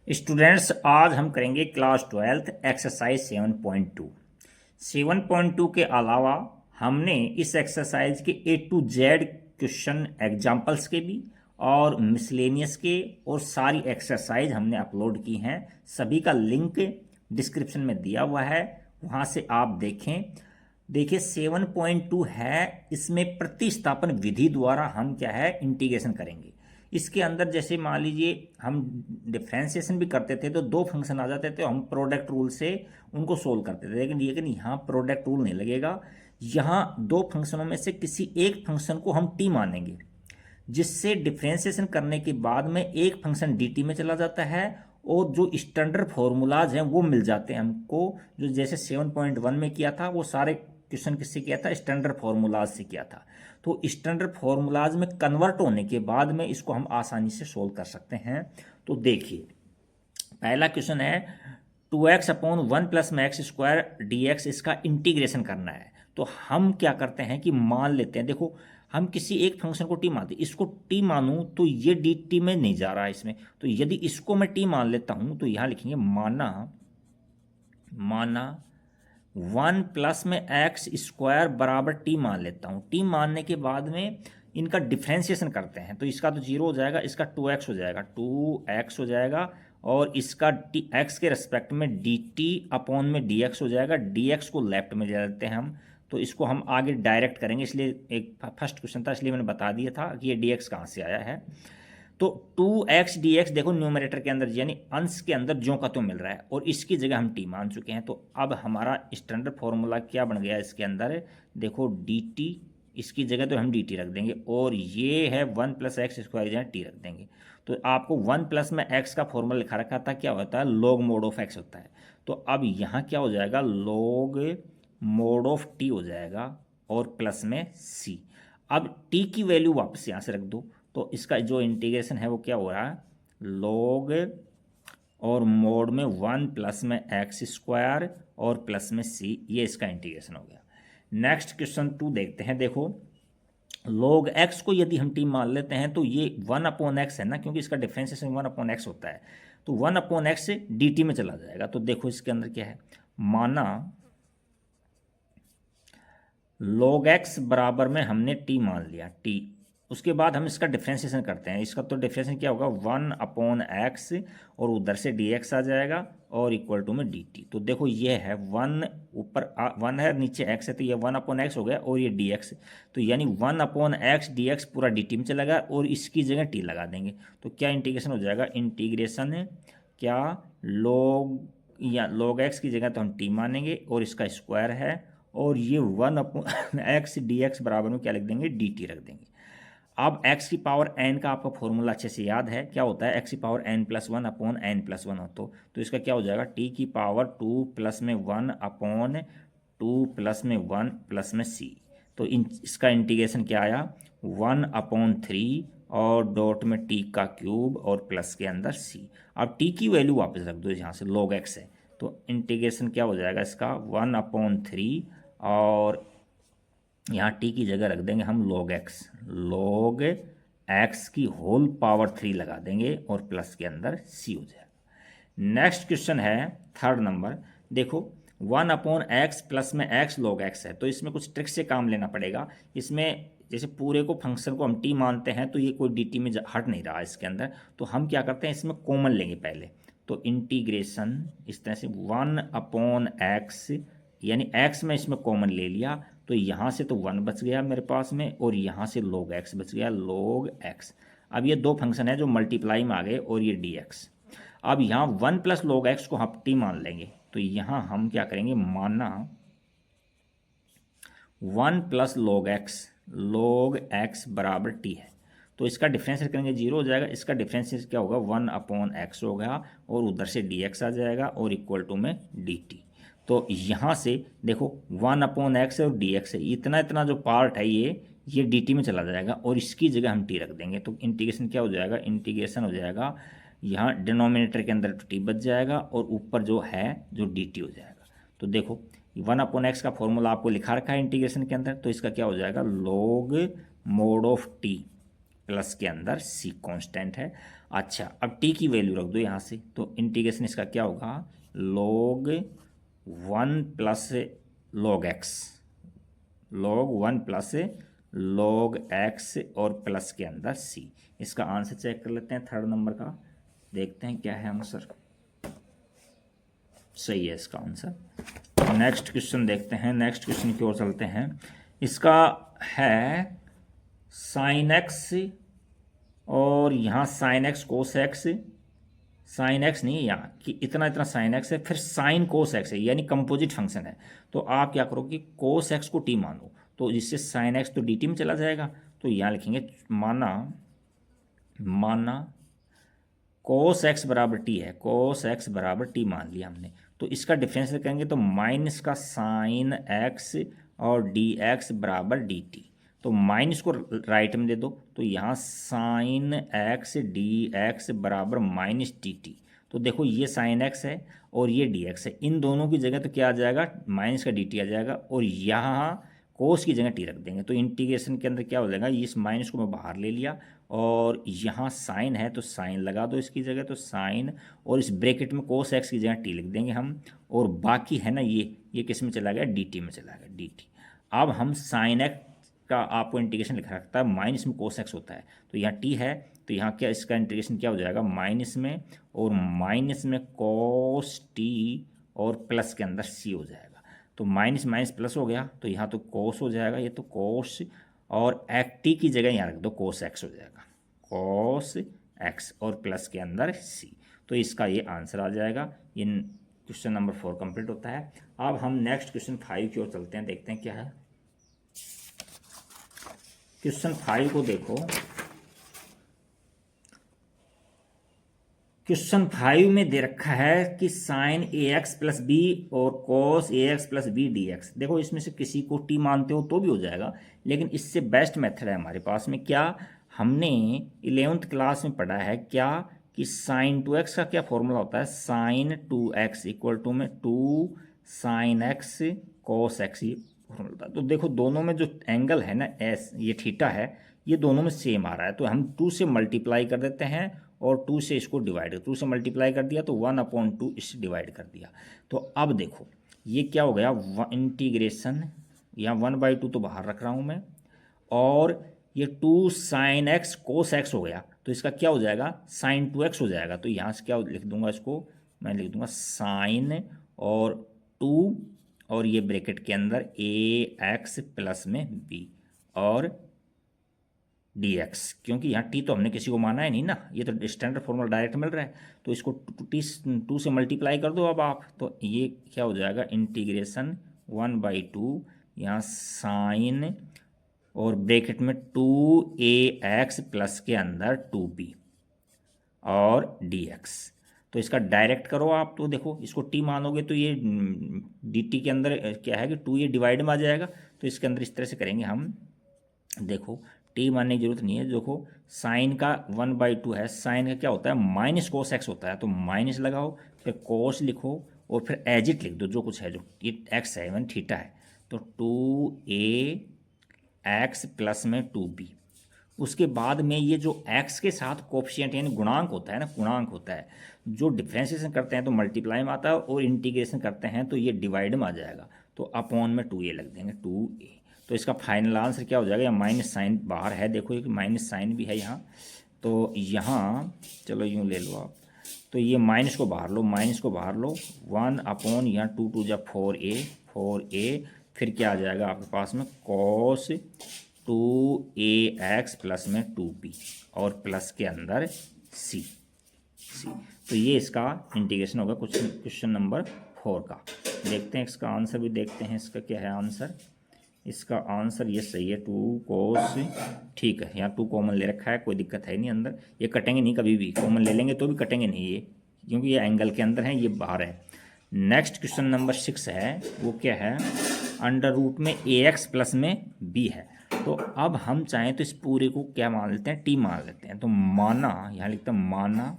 Students, आज हम करेंगे क्लास 12 एक्सरसाइज 7.2। 7.2 के अलावा हमने इस एक्सरसाइज के A to Z question examples के भी और मिसलेनियस के और सारी एक्सरसाइज हमने अपलोड की हैं। सभी का लिंक डिस्क्रिप्शन में दिया हुआ है, वहाँ से आप देखें। देखिए 7.2 है, इसमें प्रतिस्थापन विधि द्वारा हम क्या है इंटीग्रेशन करेंगे। इसके अंदर जैसे मान लीजिए हम डिफ्रेंशिएशन भी करते थे तो दो फंक्शन आ जाते थे, हम प्रोडक्ट रूल से उनको सोल्व करते थे। लेकिन यहाँ प्रोडक्ट रूल नहीं लगेगा। यहाँ दो फंक्शनों में से किसी एक फंक्शन को हम टी मानेंगे, जिससे डिफ्रेंशिएशन करने के बाद में एक फंक्शन डी टी में चला जाता है और जो स्टैंडर्ड फॉर्मूलाज हैं वो मिल जाते हैं हमको। जो जैसे 7.1 में किया था वो सारे क्वेश्चन किससे किया था, स्टैंडर्ड फार्मूलाज से किया था। तो स्टैंडर्ड फार्मूलाज में कन्वर्ट होने के बाद में इसको हम आसानी से सोल्व कर सकते हैं। तो देखिए पहला क्वेश्चन है 2x अपॉन 1 प्लस में एक्स स्क्वायर डी एक्स, इसका इंटीग्रेशन करना है। तो हम क्या करते हैं कि मान लेते हैं, देखो हम किसी एक फंक्शन को टी मानते, इसको टी मानूं तो ये डी टी में नहीं जा रहा है इसमें। तो यदि इसको मैं टी मान लेता हूं तो यहां लिखेंगे माना 1 प्लस में एक्स स्क्वायर बराबर टी मान लेता हूँ। टी मानने के बाद में इनका डिफ्रेंशिएशन करते हैं तो इसका तो 0 हो जाएगा, इसका 2x हो जाएगा, 2x हो जाएगा और इसका x के रेस्पेक्ट में dt अपॉन में dx हो जाएगा। dx को लेफ्ट में ले लेते हैं हम, तो इसको हम आगे डायरेक्ट करेंगे। इसलिए एक फर्स्ट क्वेश्चन था इसलिए मैंने बता दिया था कि ये dx कहाँ से आया है। तो 2x dx देखो न्यूमरेटर के अंदर यानी अंश के अंदर ज्यों का त्यों मिल रहा है और इसकी जगह हम t मान चुके हैं। तो अब हमारा स्टैंडर्ड फॉर्मूला क्या बन गया इसके अंदर, देखो dt, इसकी जगह तो हम dt रख देंगे और ये है 1 प्लस एक्स स्क्वायर जगह t रख देंगे। तो आपको 1 प्लस में x का फॉर्मूला लिखा रखा था, क्या होता है log मोड ऑफ x होता है। तो अब यहाँ क्या हो जाएगा log मोड ऑफ t हो जाएगा और प्लस में c। अब t की वैल्यू वापस यहाँ से रख दो तो इसका जो इंटीग्रेशन है वो क्या हो रहा है log और मोड में 1 प्लस में एक्स स्क्वायर और प्लस में c, ये इसका इंटीग्रेशन हो गया। नेक्स्ट क्वेश्चन 2 देखते हैं। देखो log x को यदि हम t मान लेते हैं तो ये 1 अपॉन एक्स है ना, क्योंकि इसका डिफरेंशिएशन 1 अपॉन एक्स होता है, तो 1 अपॉन एक्स से dt में चला जाएगा। तो देखो इसके अंदर क्या है, माना log x बराबर में हमने t मान लिया, t, उसके बाद हम इसका डिफ्रेंशिएशन करते हैं। इसका तो डिफ्रेंशिएशन क्या होगा 1 अपॉन एक्स और उधर से dx आ जाएगा और इक्वल टू में dt। तो देखो ये है 1 ऊपर 1 है नीचे x है, तो ये 1 अपॉन एक्स हो गया और ये dx, तो यानी 1 अपॉन एक्स dx पूरा dt में चला गया और इसकी जगह t लगा देंगे। तो क्या इंटीग्रेशन हो जाएगा, इंटीग्रेशन क्या log या log x की जगह तो हम t मानेंगे और इसका स्क्वायर है और ये 1 अपॉन एक्स dx बराबर में क्या लिख देंगे dt रख देंगे। अब x की पावर n का आपका फॉर्मूला अच्छे से याद है, क्या होता है x की power n plus 1 upon n plus 1 हो। तो इसका क्या हो जाएगा t की पावर 2 प्लस में 1 अपॉन 2 प्लस में 1 प्लस में c। तो इसका इंटीग्रेशन क्या आया 1 अपॉन 3 और डॉट में t का क्यूब और प्लस के अंदर c। अब t की वैल्यू वापस रख दो, यहाँ से log x है तो इंटीग्रेशन क्या हो जाएगा इसका 1 अपॉन 3 और यहाँ t की जगह रख देंगे हम log x की होल पावर 3 लगा देंगे और प्लस के अंदर c हो जाएगा। नेक्स्ट क्वेश्चन है थर्ड नंबर। देखो 1 अपॉन एक्स प्लस में x log x है, तो इसमें कुछ ट्रिक से काम लेना पड़ेगा। इसमें जैसे पूरे को फंक्शन को हम t मानते हैं तो ये कोई dt में हट नहीं रहा इसके अंदर, तो हम क्या करते हैं इसमें कॉमन लेंगे पहले। तो इंटीग्रेशन इस तरह से 1 अपॉन एक्स यानी x में इसमें कॉमन ले लिया तो यहाँ से तो 1 बच गया मेरे पास में और यहाँ से log x बच गया, log x। अब ये दो फंक्शन है जो मल्टीप्लाई में आ गए और ये dx। अब यहाँ 1 प्लस log x को हम t मान लेंगे, तो यहाँ हम क्या करेंगे माना 1 प्लस log x बराबर t है, तो इसका डिफरेंशिएट करेंगे 0 हो जाएगा। इसका डिफरेंशिएट क्या होगा 1 अपॉन एक्स होगा और उधर से dx आ जाएगा और इक्वल टू में dt। तो यहाँ से देखो 1 अपॉन एक्स है और dx है, इतना इतना जो पार्ट है ये dt में चला जाएगा और इसकी जगह हम t रख देंगे। तो इंटीग्रेशन क्या हो जाएगा, इंटीग्रेशन हो जाएगा यहाँ डिनोमिनेटर के अंदर t बच जाएगा और ऊपर जो है जो dt हो जाएगा। तो देखो 1 अपॉन एक्स का फॉर्मूला आपको लिखा रखा है इंटीग्रेशन के अंदर, तो इसका क्या हो जाएगा log mode of t plus के अंदर c कांस्टेंट है। अच्छा, अब टी की वैल्यू रख दो यहाँ से, तो इंटीग्रेशन इसका क्या होगा, log 1 plus log x, log 1 plus log x और प्लस के अंदर c। इसका आंसर चेक कर लेते हैं थर्ड नंबर का, देखते हैं क्या है आंसर। सही है इसका आंसर। नेक्स्ट क्वेश्चन देखते हैं, नेक्स्ट क्वेश्चन की ओर चलते हैं। इसका है साइन एक्स और यहाँ sine x cos x, sine x नहीं है यहाँ कि इतना इतना साइन एक्स है, फिर साइन कोस एक्स है, यानी कंपोजिट फंक्शन है। तो आप क्या करोगे, कोस एक्स को टी मानो, तो जिससे साइन एक्स तो डी टी में चला जाएगा। तो यहाँ लिखेंगे माना कोस एक्स बराबर टी है, कोस एक्स बराबर टी मान लिया हमने। तो इसका डिफरेंस करेंगे तो माइनस का साइन एक्स और डी एक्स बराबर डी टी। तो माइनस को राइट में दे दो, तो यहाँ साइन एक्स डी एक्स बराबर माइनस डी टी। तो देखो ये साइन एक्स है और ये डी एक्स है, इन दोनों की जगह तो क्या आ जाएगा, माइनस का डी टी आ जाएगा, और यहाँ कोस की जगह टी रख देंगे। तो इंटीग्रेशन के अंदर क्या हो जाएगा, इस माइनस को मैं बाहर ले लिया, और यहाँ साइन है तो साइन लगा दो इसकी जगह, तो साइन, और इस ब्रैकेट में कोस एक्स की जगह टी लिख देंगे हम, और बाकी है ना ये किस में चला गया, डी टी में चला गया, डी टी। अब हम साइन एक्स का आपको इंटीग्रेशन लिखा रखता है, माइनस में कोस एक्स होता है, तो यहाँ टी है, तो यहाँ क्या इसका इंटीग्रेशन क्या हो जाएगा, माइनस में, और माइनस में कोस टी और प्लस के अंदर सी हो जाएगा। तो माइनस माइनस प्लस हो गया, तो यहाँ तो कोस हो जाएगा, ये तो कोस, और टी की जगह यहाँ रख दो कोस एक्स हो जाएगा, कोस एक्स और प्लस के अंदर सी। तो इसका ये आंसर आ जाएगा। इन क्वेश्चन नंबर 4 कंप्लीट होता है। अब हम नेक्स्ट क्वेश्चन 5 की ओर चलते हैं, देखते हैं क्या है। क्वेश्चन 5 को देखो, क्वेश्चन 5 में दे रखा है कि sine A X plus B और cos A X plus B D X. देखो इसमें से किसी को टी मानते हो तो भी हो जाएगा, लेकिन इससे बेस्ट मेथड है हमारे पास में। क्या हमने 11th क्लास में पढ़ा है क्या, कि साइन 2x का क्या फॉर्मूला होता है, साइन 2x इक्वल टू में 2 साइन एक्स कॉस एक्स, ये फॉर्मूला होता है। तो देखो दोनों में जो एंगल है ना एस, ये थीटा है, ये दोनों में सेम आ रहा है, तो हम 2 से मल्टीप्लाई कर देते हैं और 2 से इसको डिवाइड, 2 से मल्टीप्लाई कर दिया तो 1/2 इससे डिवाइड कर दिया। तो अब देखो ये क्या हो गया, इंटीग्रेशन, यहाँ 1/2 तो बाहर रख रहा हूँ मैं, और ये 2 साइन एक्स कोस एक्स हो गया, तो इसका क्या हो जाएगा, साइन 2x हो जाएगा। तो यहाँ से क्या लिख दूंगा, इसको मैं लिख दूंगा साइन और 2 और ये ब्रैकेट के अंदर ए एक्स प्लस में बी और डी एक्स, क्योंकि यहाँ टी तो हमने किसी को माना है नहीं ना, ये तो स्टैंडर्ड फॉर्मूला डायरेक्ट मिल रहा है, तो इसको 2 से मल्टीप्लाई कर दो अब आप, तो ये क्या हो जाएगा, इंटीग्रेशन 1/2 यहाँ साइन और ब्रैकेट में 2ax प्लस के अंदर 2b और dx। तो इसका डायरेक्ट करो आप, तो देखो इसको t मानोगे तो ये dt के अंदर क्या है कि 2 ये डिवाइड में आ जाएगा, तो इसके अंदर इस तरह से करेंगे हम। देखो t मानने की जरूरत नहीं है, देखो साइन का 1/2 है, साइन का क्या होता है, माइनस कोस एक्स होता है, तो माइनस लगाओ, फिर कोस लिखो और फिर एज इट लिख दो, जो कुछ है, जो ये एक्स है, वन थीटा है, तो 2ax प्लस में 2b। उसके बाद में ये जो x के साथ कोफिशिएंट यानी गुणांक होता है ना, गुणांक होता है, जो डिफ्रेंशिएशन करते हैं तो मल्टीप्लाई में आता है, और इंटीग्रेशन करते हैं तो ये डिवाइड में आ जाएगा, तो अपॉन में 2a लग देंगे, 2a। तो इसका फाइनल आंसर क्या हो जाएगा, या माइनस साइन बाहर है, देखो एक माइनस साइन भी है यहाँ, तो यहाँ चलो यूँ ले लो आप, तो ये माइनस को बाहर लो, माइनस को बाहर लो, 1 अपॉन यहाँ 2 2 जा 4a, फिर क्या आ जाएगा आपके पास में, कॉस 2ax प्लस में 2b और प्लस के अंदर c। तो ये इसका इंटीग्रेशन होगा क्वेश्चन नंबर 4 का। देखते हैं इसका आंसर भी, देखते हैं इसका क्या है आंसर। इसका आंसर ये सही है, 2 कोस, ठीक है, यहाँ 2 कॉमन ले रखा है, कोई दिक्कत है नहीं अंदर, ये कटेंगे नहीं, कभी भी कॉमन ले लेंगे तो भी कटेंगे नहीं ये, क्योंकि ये एंगल के अंदर है, ये बाहर है। नेक्स्ट क्वेश्चन नंबर 6 है, वो क्या है, अंडर रूट में ax प्लस में b है। तो अब हम चाहें तो इस पूरे को क्या मान लेते हैं, t मान लेते हैं, तो माना, यहाँ लिखते हैं माना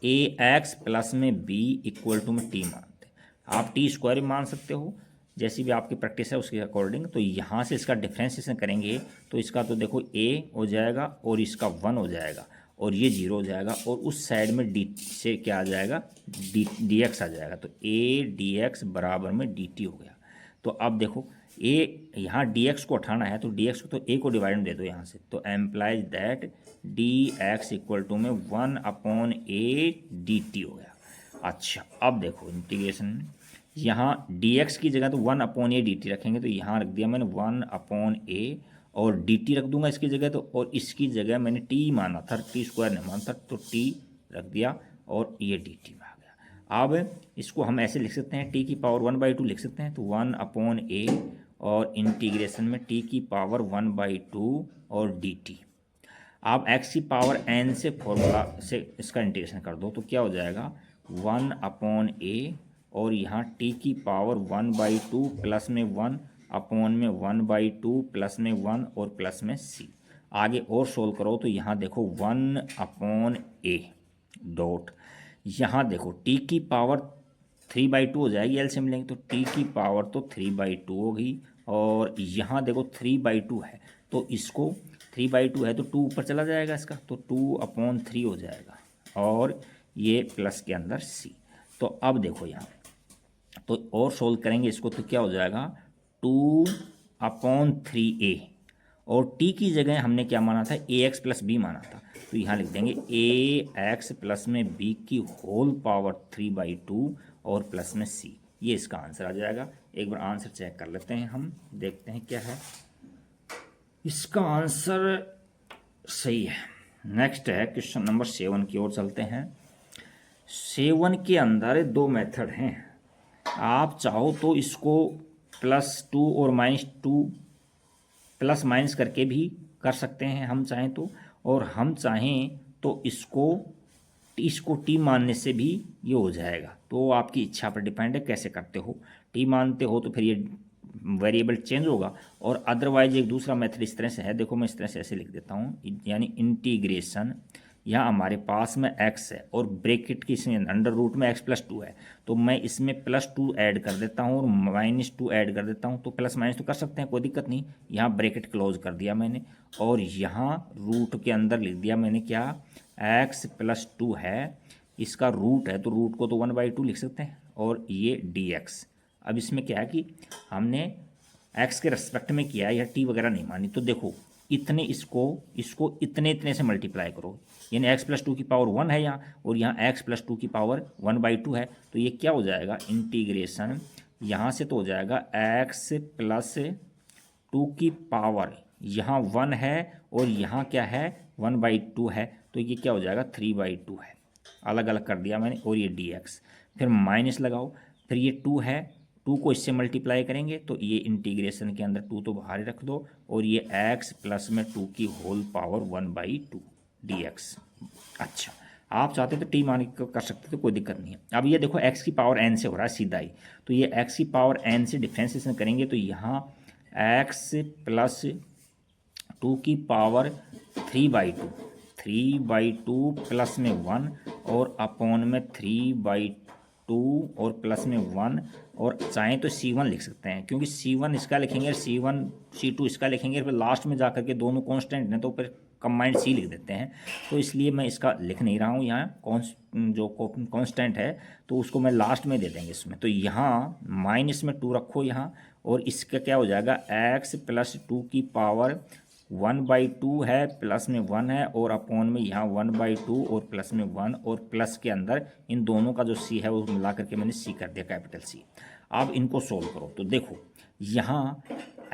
ax प्लस में b इक्वल टू में t मानते हैं। आप t स्क्वायर भी मान सकते हो, जैसी भी आपकी प्रैक्टिस है उसके अकॉर्डिंग। तो यहाँ से इसका डिफ्रेंशिएशन करेंगे तो इसका तो देखो a हो जाएगा और इसका 1 हो जाएगा, और ये 0 हो जाएगा, और उस साइड में डी से क्या आ जाएगा, डी एक्स आ जाएगा। तो ए डी एक्स बराबर में डी टी हो गया। तो अब देखो ए यहाँ डी एक्स को उठाना है, तो डी एक्स को तो ए को डिवाइड में दे दो यहाँ से, तो implies that d x equal to में 1/a dt हो गया। अच्छा अब देखो इंटीग्रेशन, यहाँ डी एक्स की जगह तो 1/a dt रखेंगे, तो यहाँ रख दिया मैंने 1/a, और dt रख दूंगा इसकी जगह, तो और इसकी जगह मैंने t माना था, t स्क्वायर नहीं माना था, तो t रख दिया और ये dt में आ गया। अब इसको हम ऐसे लिख सकते हैं, t की पावर 1/2 लिख सकते हैं, तो 1/a और इंटीग्रेशन में t की पावर 1/2 और dt। आप x की पावर n से फॉर्मूला से इसका इंटीग्रेशन कर दो, तो क्या हो जाएगा 1/a, और यहाँ t की पावर 1/2 प्लस में 1 अपॉन में 1/2 प्लस में 1 और प्लस में c। आगे और सोल्व करो तो यहाँ देखो 1/a डॉट, यहाँ देखो t की पावर 3/2 हो जाएगी, एलसीएम लेंगे तो t की पावर तो 3/2 होगी, और यहाँ देखो 3/2 है, तो इसको 3/2 है तो 2 ऊपर चला जाएगा इसका, तो 2/3 हो जाएगा, और ये प्लस के अंदर c। तो अब देखो यहाँ तो और सोल्व करेंगे इसको, तो क्या हो जाएगा 2/3a, और t की जगह हमने क्या माना था, ax प्लस b माना था, तो यहाँ लिख देंगे ax प्लस में b की होल पावर 3/2 और प्लस में c। ये इसका आंसर आ जाएगा। एक बार आंसर चेक कर लेते हैं, हम देखते हैं क्या है। इसका आंसर सही है। नेक्स्ट है क्वेश्चन नंबर 7 की ओर चलते हैं। 7 के अंदर 2 मेथड हैं, आप चाहो तो इसको +2 और -2 प्लस माइनस करके भी कर सकते हैं हम चाहें तो, और हम चाहें तो इसको टी मानने से भी ये हो जाएगा, तो आपकी इच्छा पर डिपेंड है कैसे करते हो। टी मानते हो तो फिर ये वेरिएबल चेंज होगा, और अदरवाइज एक दूसरा मेथड इस तरह से है, देखो मैं इस तरह से ऐसे लिख देता हूँ, यानी इंटीग्रेशन, यहाँ हमारे पास में x है और ब्रैकेट की इसमें अंडर रूट में x + 2 है, तो मैं इसमें +2 ऐड कर देता हूँ और -2 ऐड कर देता हूँ, तो प्लस माइनस तो कर सकते हैं, कोई दिक्कत नहीं। यहाँ ब्रैकेट क्लोज कर दिया मैंने, और यहाँ रूट के अंदर लिख दिया मैंने क्या, x + 2 है, इसका रूट है तो रूट को तो 1/2 लिख सकते हैं, और ये dx। अब इसमें क्या है कि हमने x के रेस्पेक्ट में किया, या t वगैरह नहीं मानी, तो देखो इतने इसको इतने से मल्टीप्लाई करो, यानी x + 2 की पावर 1 है यहाँ, और यहाँ x + 2 की पावर 1/2 है, तो ये क्या हो जाएगा इंटीग्रेशन, यहाँ से तो हो जाएगा x + 2 की पावर, यहाँ 1 है और यहाँ क्या है 1/2 है, तो ये क्या हो जाएगा 3/2 है, अलग अलग कर दिया मैंने, और ये dx। फिर माइनस लगाओ, फिर ये 2 है, 2 को इससे मल्टीप्लाई करेंगे तो ये इंटीग्रेशन के अंदर 2 तो बाहर ही रख दो, और ये x प्लस में 2 की होल पावर 1/2 dx। अच्छा आप चाहते तो टी मान कर सकते तो कोई दिक्कत नहीं है। अब ये देखो x की पावर n से हो रहा है सीधा ही, तो ये x की पावर n से डिफ्रेंसिएशन करेंगे तो यहाँ x + 2 की पावर 3/2 प्लस में 1 और अपॉन में 3/2 और प्लस में 1, और चाहें तो C1 लिख सकते हैं, क्योंकि C1 इसका लिखेंगे, C1 C2 इसका लिखेंगे, फिर लास्ट में जाकर के दोनों कांस्टेंट हैं तो फिर कंबाइंड C लिख देते हैं, तो इसलिए मैं इसका लिख नहीं रहा हूँ। यहाँ जो कांस्टेंट है तो उसको मैं लास्ट में दे देंगे इसमें, तो यहाँ माइनस में 2 रखो यहाँ, और इसका क्या हो जाएगा x + 2 की पावर 1/2 है, प्लस में 1 है, और अपॉन में यहाँ 1/2 और प्लस में 1, और प्लस के अंदर इन दोनों का जो c है वो मिला करके मैंने c कर दिया कैपिटल C। अब इनको सोल्व करो तो देखो यहाँ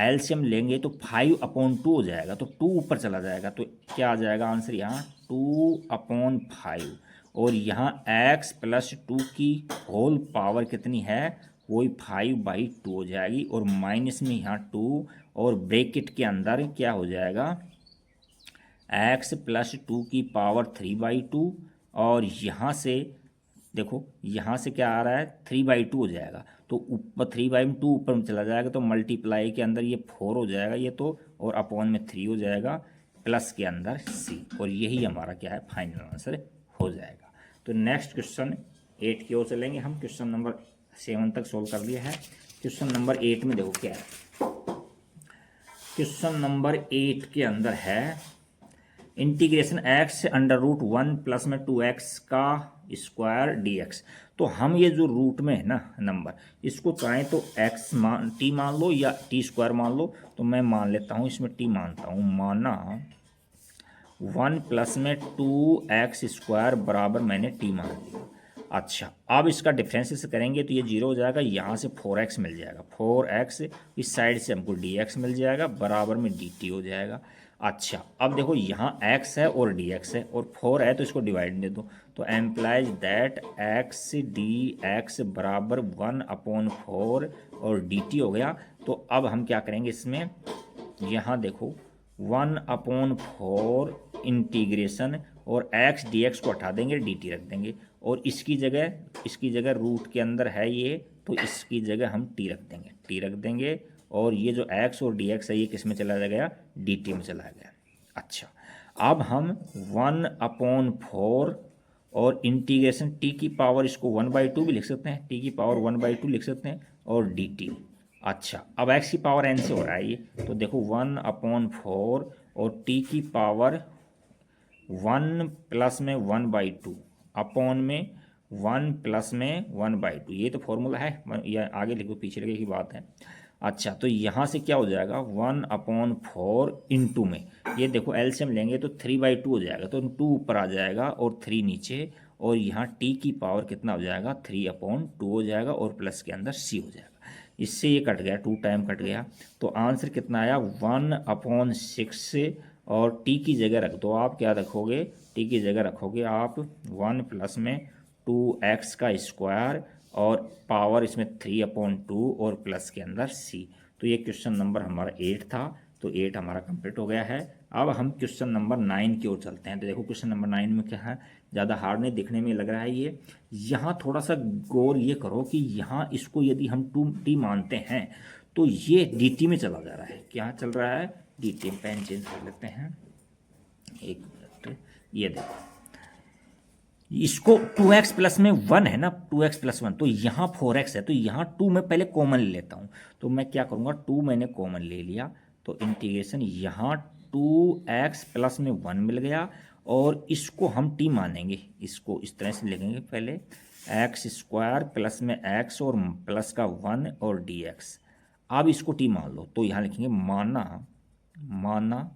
एलसीएम लेंगे तो 5/2 हो जाएगा, तो 2 ऊपर चला जाएगा, तो क्या आ जाएगा आंसर यहाँ 2/5, और यहाँ x + 2 की होल पावर कितनी है, वही 5/2 हो जाएगी, और माइनस में यहाँ 2, और ब्रैकेट के अंदर क्या हो जाएगा x + 2 की पावर 3/2, और यहाँ से देखो यहाँ से क्या आ रहा है 3/2 हो जाएगा, तो ऊपर 3/2 ऊपर में चला जाएगा, तो मल्टीप्लाई के अंदर ये 4 हो जाएगा ये तो, और अपॉन में 3 हो जाएगा, प्लस के अंदर c, और यही हमारा क्या है फाइनल आंसर हो जाएगा। तो नेक्स्ट क्वेश्चन 8 की ओर चलेंगे हम। क्वेश्चन नंबर 7 तक सोल्व कर लिया है। क्वेश्चन नंबर 8 में देखो क्या है। क्वेश्चन नंबर 8 के अंदर है integration x under root 1 plus में 2x का स्क्वायर dx। तो हम ये जो रूट में है ना नंबर, इसको चाहें तो x मान t मान लो या t स्क्वायर मान लो। तो मैं मान लेता हूँ, इसमें t मानता हूँ, माना 1 प्लस में 2x स्क्वायर बराबर मैंने t मान लिया। अच्छा, अब इसका डिफरेंस करेंगे तो ये 0 हो जाएगा, यहाँ से 4x मिल जाएगा, 4x इस साइड से हमको dx मिल जाएगा, बराबर में dt हो जाएगा। अच्छा, अब देखो यहाँ x है और dx है और 4 है तो इसको डिवाइड दे दो, तो एम्प्लाइज दैट x dx बराबर 1/4 और dt हो गया। तो अब हम क्या करेंगे इसमें, यहाँ देखो 1/4 इंटीग्रेशन और x dx को हटा देंगे, dt रख देंगे, और इसकी जगह रूट के अंदर है ये, तो इसकी जगह हम t रख देंगे और ये जो x और dx है ये किस में चला गया, dt में चला गया। अच्छा, अब हम 1/4 और इंटीग्रेशन t की पावर, इसको 1/2 भी लिख सकते हैं, t की पावर 1/2 लिख सकते हैं और dt। अच्छा, अब x की पावर n से हो रहा है ये, तो देखो 1/4 और t की पावर 1 प्लस में 1/2 अपॉन में 1 प्लस में 1/2, ये तो फॉर्मूला है, या आगे लिखो पीछे लिखे की बात है। अच्छा, तो यहाँ से क्या हो जाएगा 1/4 इंटू में, ये देखो एलसीएम लेंगे तो 3/2 हो जाएगा, तो 2 ऊपर आ जाएगा और 3 नीचे, और यहाँ t की पावर कितना हो जाएगा 3/2 हो जाएगा और प्लस के अंदर c हो जाएगा। इससे ये कट गया, 2 टाइम कट गया, तो आंसर कितना आया 1/6, और t की जगह रख दो आप, क्या रखोगे, t की जगह रखोगे आप 1 प्लस में 2x का स्क्वायर और पावर इसमें 3/2 और प्लस के अंदर c। तो ये क्वेश्चन नंबर हमारा 8 था, तो 8 हमारा कंप्लीट हो गया है। अब हम क्वेश्चन नंबर 9 की ओर चलते हैं। तो देखो क्वेश्चन नंबर 9 में क्या है, ज़्यादा हार्ड नहीं दिखने में लग रहा है ये। यहाँ थोड़ा सा गौर ये करो कि यहाँ इसको यदि हम 2t मानते हैं तो ये dt में चला जा रहा है, क्या चल रहा है, dt। पेन चेंज कर लेते हैं, एक मिनट, ये देखो इसको 2x प्लस में 1 है ना, 2x प्लस 1, तो यहाँ 4x है, तो यहाँ 2 मैं पहले कॉमन ले लेता हूँ। तो मैं क्या करूँगा, 2 मैंने कॉमन ले लिया, तो इंटीग्रेशन यहाँ 2x प्लस में 1 मिल गया, और इसको हम t मानेंगे, इसको इस तरह से लिखेंगे पहले, x स्क्वायर प्लस में x और प्लस का 1 और dx। अब इसको t मान लो, तो यहाँ लिखेंगे माना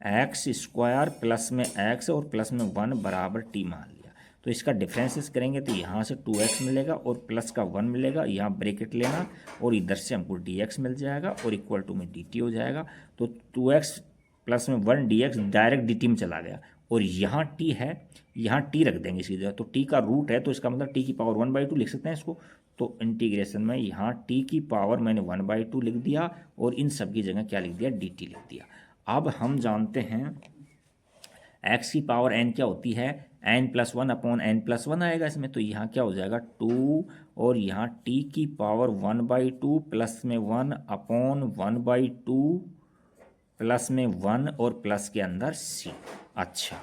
एक्स स्क्वायर प्लस में एक्स और प्लस में 1 बराबर t मान लिया। तो इसका डिफरेंसेस करेंगे तो यहाँ से 2x मिलेगा और प्लस का 1 मिलेगा, यहाँ ब्रैकेट लेना, और इधर से हमको dx मिल जाएगा और इक्वल टू में dt हो जाएगा। तो 2x प्लस में 1 dx डायरेक्ट dt में चला गया, और यहाँ t है, यहाँ t रख देंगे इसकी जगह, तो t का रूट है तो इसका मतलब t की पावर 1/2 लिख सकते हैं इसको। तो इंटीग्रेशन में यहाँ t की पावर मैंने 1/2 लिख दिया और इन सब की जगह क्या लिख दिया, dt लिख दिया। अब हम जानते हैं x की पावर n क्या होती है, n+1 अपॉन n+1 आएगा इसमें, तो यहाँ क्या हो जाएगा 2, और यहाँ t की पावर 1/2 प्लस में 1 अपॉन 1/2 प्लस में 1 और प्लस के अंदर c। अच्छा,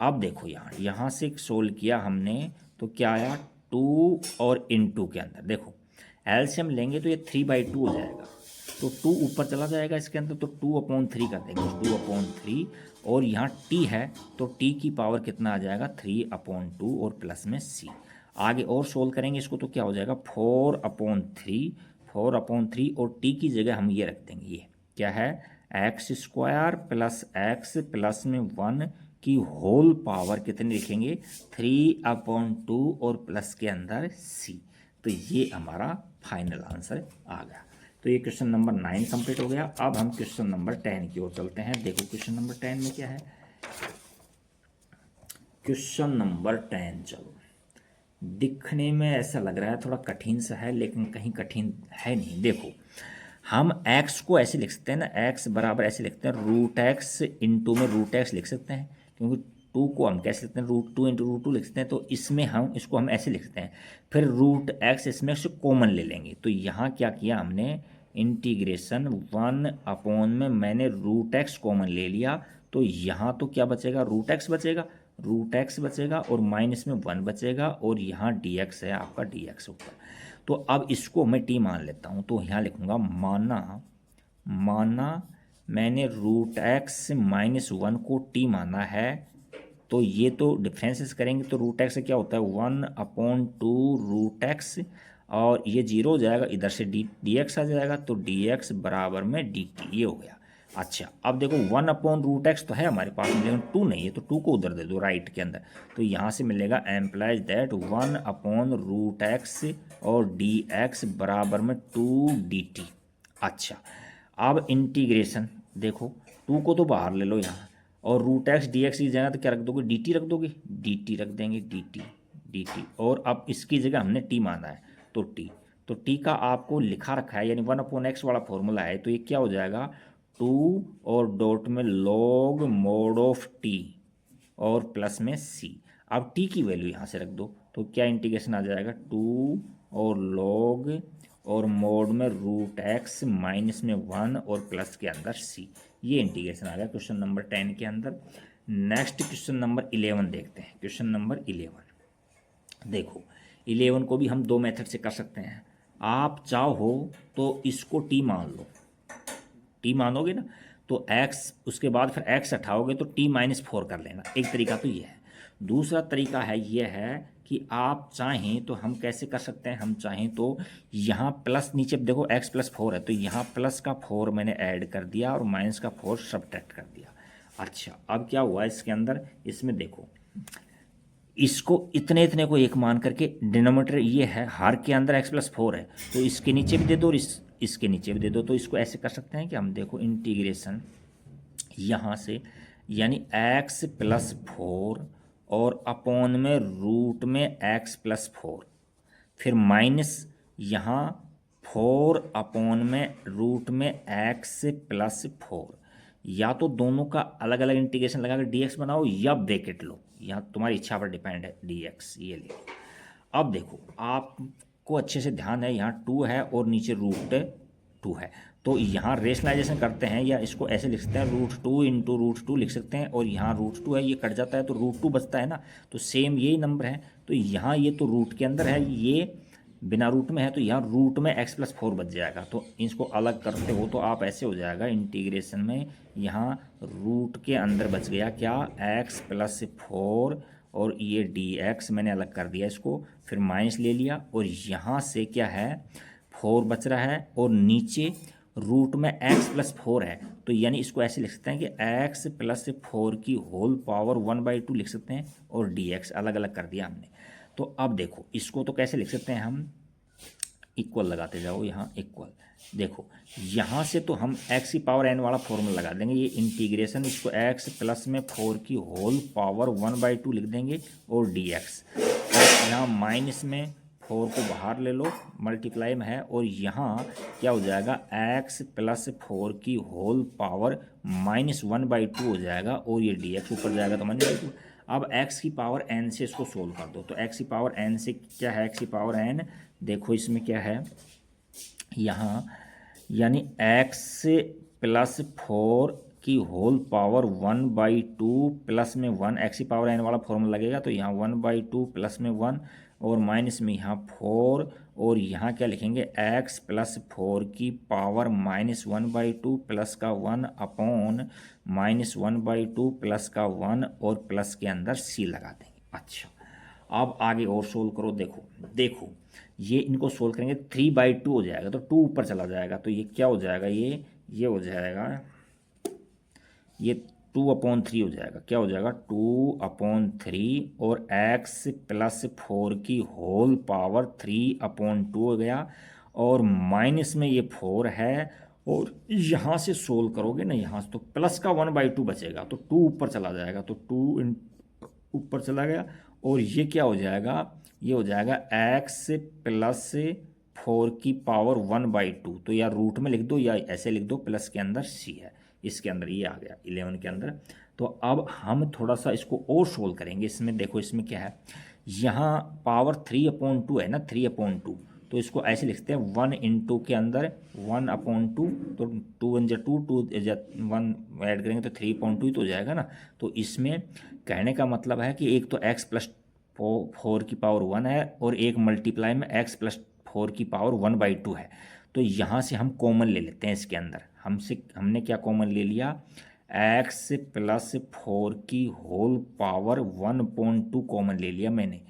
अब देखो यहाँ से सोल्व किया हमने तो क्या आया 2 और इनटू के अंदर देखो एलसीएम लेंगे तो ये 3/2 हो जाएगा, तो 2 ऊपर चला जाएगा इसके अंदर, तो 2/3 कर देंगे, 2/3, और यहाँ t है तो t की पावर कितना आ जाएगा 3/2 और प्लस में c। आगे और सोल्व करेंगे इसको तो क्या हो जाएगा 4/3 और t की जगह हम ये रख देंगे, ये क्या है x square plus x plus में 1 की होल पावर कितनी लिखेंगे 3/2 और प्लस के अंदर c। तो ये हमारा फाइनल आंसर आ गया। तो ये क्वेश्चन नंबर 9 कंप्लीट हो गया। अब हम क्वेश्चन नंबर 10 की ओर चलते हैं। देखो क्वेश्चन नंबर 10 में क्या है, क्वेश्चन नंबर 10 चलो दिखने में ऐसा लग रहा है थोड़ा कठिन सा है, लेकिन कहीं कठिन है नहीं। देखो हम x को ऐसे लिख सकते हैं ना, x बराबर ऐसे लिखते हैं √x इंटू में √x लिख सकते हैं, क्योंकि 2 को हम कैसे लिखते हैं √2 इंटू √2 लिख सकते हैं, तो इसमें हम इसको हम ऐसे लिख सकते हैं। फिर √x इसमें से कॉमन ले लेंगे, तो यहाँ क्या किया हमने इंटीग्रेशन 1 अपॉन में मैंने √x कॉमन ले लिया, तो यहाँ तो क्या बचेगा √x बचेगा और माइनस में 1 बचेगा, और यहाँ dx है आपका dx ऊपर। तो अब इसको मैं t मान लेता हूँ, तो यहाँ लिखूँगा माना मैंने रूट एक्स माइनस वन को टी माना है, तो ये तो डिफरेंसेस करेंगे तो रूट एक्स क्या होता है 1/2 रूट एक्स, और ये जीरो हो जाएगा, इधर से डी एक्स आ जाएगा, तो डी एक्स बराबर में डी टी, ये हो गया। अच्छा अब देखो 1/√x तो है हमारे पास में, लेकिन 2 नहीं है, तो 2 को उधर दे दो राइट के अंदर, तो यहाँ से मिलेगा एम्प्लाइज दैट 1/√x और डी एक्स बराबर में 2 dt। अच्छा अब इंटीग्रेशन देखो, 2 को तो बाहर ले लो यहाँ, और रूट एक्स डी एक्स की जगह तो क्या रख दोगे, डी टी रख दोगे, डी टी रख देंगे, डी टी, और अब इसकी जगह हमने टी माना है तो टी, तो टी का आपको लिखा रखा है यानी 1/x वाला फॉर्मूला है, तो ये क्या हो जाएगा 2 और डॉट में लॉग मोड ऑफ टी और प्लस में सी। अब टी की वैल्यू यहाँ से रख दो, तो क्या इंटीग्रेशन आ जाएगा 2 और लॉग और मोड में रूट एक्स माइनस में 1 और प्लस के अंदर सी। ये इंटीग्रेशन आ गया क्वेश्चन नंबर 10 के अंदर। नेक्स्ट क्वेश्चन नंबर 11 देखते हैं। क्वेश्चन नंबर 11 देखो, 11 को भी हम दो मेथड से कर सकते हैं। आप चाहो तो इसको टी मान लो, टी मानोगे ना तो x, उसके बाद फिर x हटाओगे तो t-4 कर लेना, एक तरीका तो ये है। दूसरा तरीका है ये है कि आप चाहें तो हम कैसे कर सकते हैं, हम चाहें तो यहाँ प्लस, नीचे देखो x + 4 है तो यहाँ प्लस का 4 मैंने ऐड कर दिया और माइनस का 4 सब्ट्रैक्ट कर दिया। अच्छा अब क्या हुआ इसके अंदर, इसमें देखो इसको इतने इतने को एक मान करके, डिनोमिनेटर ये है, हर के अंदर x + 4 है तो इसके नीचे भी दे दो और इसके नीचे भी दे दो, तो इसको ऐसे कर सकते हैं कि हम देखो इंटीग्रेशन यहाँ से यानी x + 4 और अपॉन में रूट में x + 4, फिर माइनस यहाँ 4 अपॉन में रूट में x + 4, या तो दोनों का अलग अलग इंटीग्रेशन लगा कर dx बनाओ या ब्रैकेट लो, यहाँ तुम्हारी इच्छा पर डिपेंड है, dx ये ले। अब देखो आपको अच्छे से ध्यान है, यहाँ 2 है और नीचे रूट 2 है, तो यहाँ रेशनलाइजेशन करते हैं या इसको ऐसे लिख सकते हैं √2 × √2 लिख सकते हैं, और यहाँ √2 है ये कट जाता है तो √2 बचता है ना, तो सेम यही नंबर है, तो यहाँ ये तो रूट के अंदर है, ये बिना रूट में है, तो यहाँ रूट में x + 4 बच जाएगा। तो इसको अलग करते हो तो आप ऐसे हो जाएगा इंटीग्रेशन में, यहाँ रूट के अंदर बच गया क्या x + 4 और ये dx मैंने अलग कर दिया इसको, फिर माइनस ले लिया और यहाँ से क्या है 4 बच रहा है और नीचे रूट में x + 4 है, तो यानी इसको ऐसे लिख सकते हैं कि x + 4 की होल पावर 1/2 लिख सकते हैं, और dx अलग अलग कर दिया हमने। तो अब देखो इसको तो कैसे लिख सकते हैं हम, इक्वल लगाते जाओ, यहाँ इक्वल, देखो यहाँ से तो हम x⁴n वाला फॉर्मूला लगा देंगे, ये इंटीग्रेशन इसको x + 4 की होल पावर 1/2 लिख देंगे और dx, और यहाँ माइनस में 4 को बाहर ले लो, मल्टीप्लाई में है, और यहाँ क्या हो जाएगा x + 4 की होल पावर -1/2 हो जाएगा, और ये dx ऊपर जाएगा तो -2। अब x⁴n से इसको सोल्व कर दो, तो x⁴n से क्या है, x⁴n देखो इसमें क्या है यहाँ, यानी x + 4 की होल पावर 1/2 प्लस में 1, x⁴n वाला फॉर्मूला लगेगा तो यहाँ 1/2 प्लस में 1 और माइनस में यहाँ 4, और यहाँ क्या लिखेंगे x + 4 की पावर -1/2 प्लस का 1 अपॉन -1/2 प्लस का 1 और प्लस के अंदर c लगा देंगे। अच्छा अब आगे और सोल्व करो, देखो ये इनको सोल्व करेंगे 3/2 हो जाएगा, तो 2 ऊपर चला जाएगा, तो ये क्या हो जाएगा, ये हो जाएगा, ये 2/3 हो जाएगा, क्या हो जाएगा 2/3 और x + 4 की होल पावर 3/2 हो गया, और माइनस में ये 4 है, और यहाँ से सोल्व करोगे ना यहाँ से तो प्लस का 1/2 बचेगा, तो 2 ऊपर चला जाएगा, तो 2 ऊपर चला गया, और ये क्या हो जाएगा, ये हो जाएगा x + 4 की पावर 1/2, तो या रूट में लिख दो या ऐसे लिख दो, प्लस के अंदर c है, इसके अंदर ये आ गया 11 के अंदर। तो अब हम थोड़ा सा इसको और सोल्व करेंगे, इसमें देखो इसमें क्या है, यहाँ पावर 3/2 है ना, 3/2, तो इसको ऐसे लिखते हैं 1 × के अंदर 1/2, तो 2 × 2 2 1 ऐड करेंगे तो 3/2 ही तो हो जाएगा ना। तो इसमें कहने का मतलब है कि एक तो x + 4 की पावर 1 है और एक मल्टीप्लाई में x + 4 की पावर 1/2 है। तो यहाँ से हम कॉमन ले लेते हैं इसके अंदर। हमने क्या कॉमन ले लिया, x प्लस 4 की होल पावर 1/2 कॉमन ले लिया मैंने।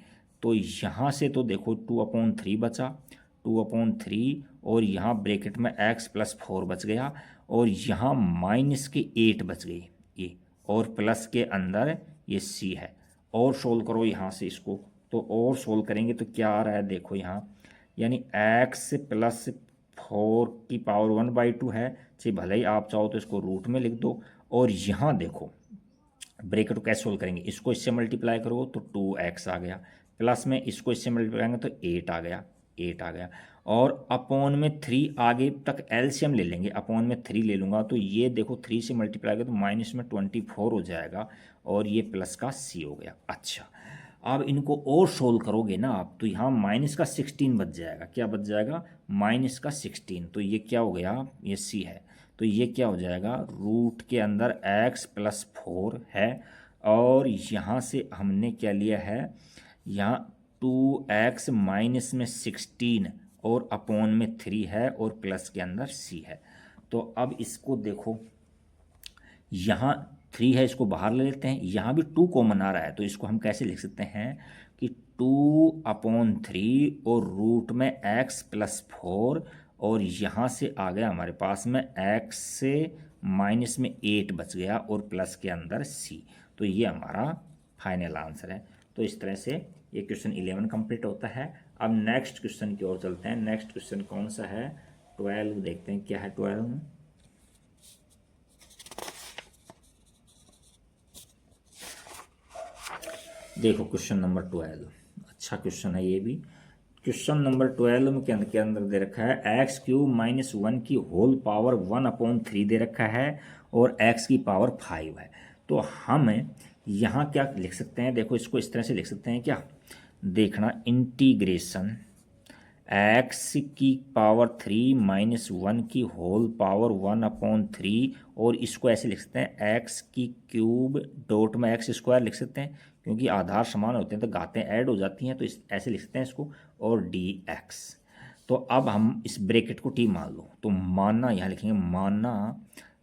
तो यहाँ से तो देखो 2/3 बचा, 2/3, और यहाँ ब्रैकेट में x प्लस 4 बच गया, और यहाँ माइनस के 8 बच गए ये, और प्लस के अंदर ये c है। और सोल्व करो यहाँ से इसको, तो और सोल्व करेंगे तो क्या आ रहा है देखो यहाँ, यानी x प्लस 4 की पावर 1/2 है, चाहे भले ही आप चाहो तो इसको रूट में लिख दो। और यहाँ देखो ब्रैकेट को कैसे सोल्व करेंगे, इसको इससे मल्टीप्लाई करो तो 2x आ गया, प्लस में इसको इससे मल्टीप्लाई करेंगे तो 8 आ गया, 8 आ गया, और अपॉन में 3 आगे तक एलसीएम ले लेंगे, अपॉन में 3 ले लूँगा तो ये देखो 3 से मल्टीप्लाई करें तो माइनस में 24 हो जाएगा, और ये प्लस का c हो गया। अच्छा, अब इनको और सोल्व करोगे ना आप, तो यहाँ माइनस का 16 बच जाएगा। क्या बच जाएगा, माइनस का 16। तो ये क्या हो गया, ये c है, तो ये क्या हो जाएगा, रूट के अंदर x प्लस 4 है, और यहाँ से हमने क्या लिया है, यहाँ 2x माइनस में 16 और अपॉन में 3 है, और प्लस के अंदर c है। तो अब इसको देखो, यहाँ 3 है, इसको बाहर ले लेते हैं, यहाँ भी 2 कॉमन आ रहा है, तो इसको हम कैसे लिख सकते हैं कि 2/3 और रूट में x प्लस 4, और यहाँ से आ गया हमारे पास में x से माइनस में 8 बच गया, और प्लस के अंदर c। तो ये हमारा फाइनल आंसर है। तो इस तरह से ये क्वेश्चन 11 कंप्लीट होता है। अब नेक्स्ट क्वेश्चन की ओर चलते हैं। नेक्स्ट क्वेश्चन कौन सा है, 12 देखते हैं क्या है 12 में। देखो क्वेश्चन नंबर 12, अच्छा क्वेश्चन है ये भी। क्वेश्चन नंबर 12 में के अंदर दे रखा है x³ माइनस 1 की होल पावर 1/3 दे रखा है, और x की पावर 5 है। तो हम यहाँ क्या लिख सकते हैं, देखो इसको इस तरह से लिख सकते हैं, क्या देखना, इंटीग्रेशन x की पावर 3 माइनस 1 की होल पावर 1/3, और इसको ऐसे लिख सकते हैं x³ डॉट में x² लिख सकते हैं, क्योंकि आधार समान होते हैं तो घातें ऐड हो जाती हैं, तो ऐसे लिख सकते हैं इसको, और dx। तो अब हम इस ब्रैकेट को t मान लो, तो मानना यहाँ लिखेंगे, मानना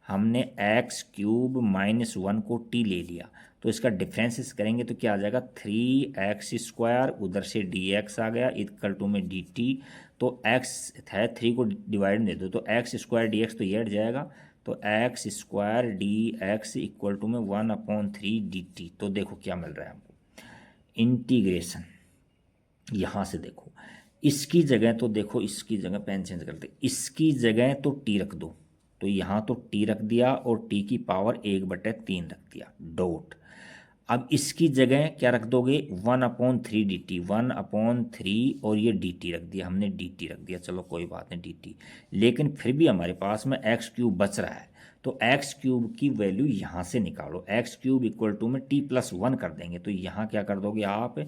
हमने x³ माइनस 1 को t ले लिया, तो इसका डिफरेंसेस करेंगे तो क्या आ जाएगा, 3x², उधर से dx आ गया, इक्वल टू में dt। तो x है 3 को डिवाइड दे दो तो x² dx तो ये हट जाएगा, तो x² dx इक्वल टू में 1/3 dt। तो देखो क्या मिल रहा है हमको, इंटीग्रेशन यहाँ से देखो, इसकी जगह तो देखो, इसकी जगह पेन चेंज करते, इसकी जगह तो t रख दो, तो यहाँ तो t रख दिया, और t की पावर 1/3 रख दिया डॉट। अब इसकी जगह क्या रख दोगे, 1/3 dt, 1/3, और ये dt रख दिया, हमने dt रख दिया, चलो कोई बात नहीं dt। लेकिन फिर भी हमारे पास में x³ बच रहा है, तो x³ की वैल्यू यहाँ से निकालो, x³ इक्वल टू में t+1 कर देंगे, तो यहाँ क्या कर दोगे आप,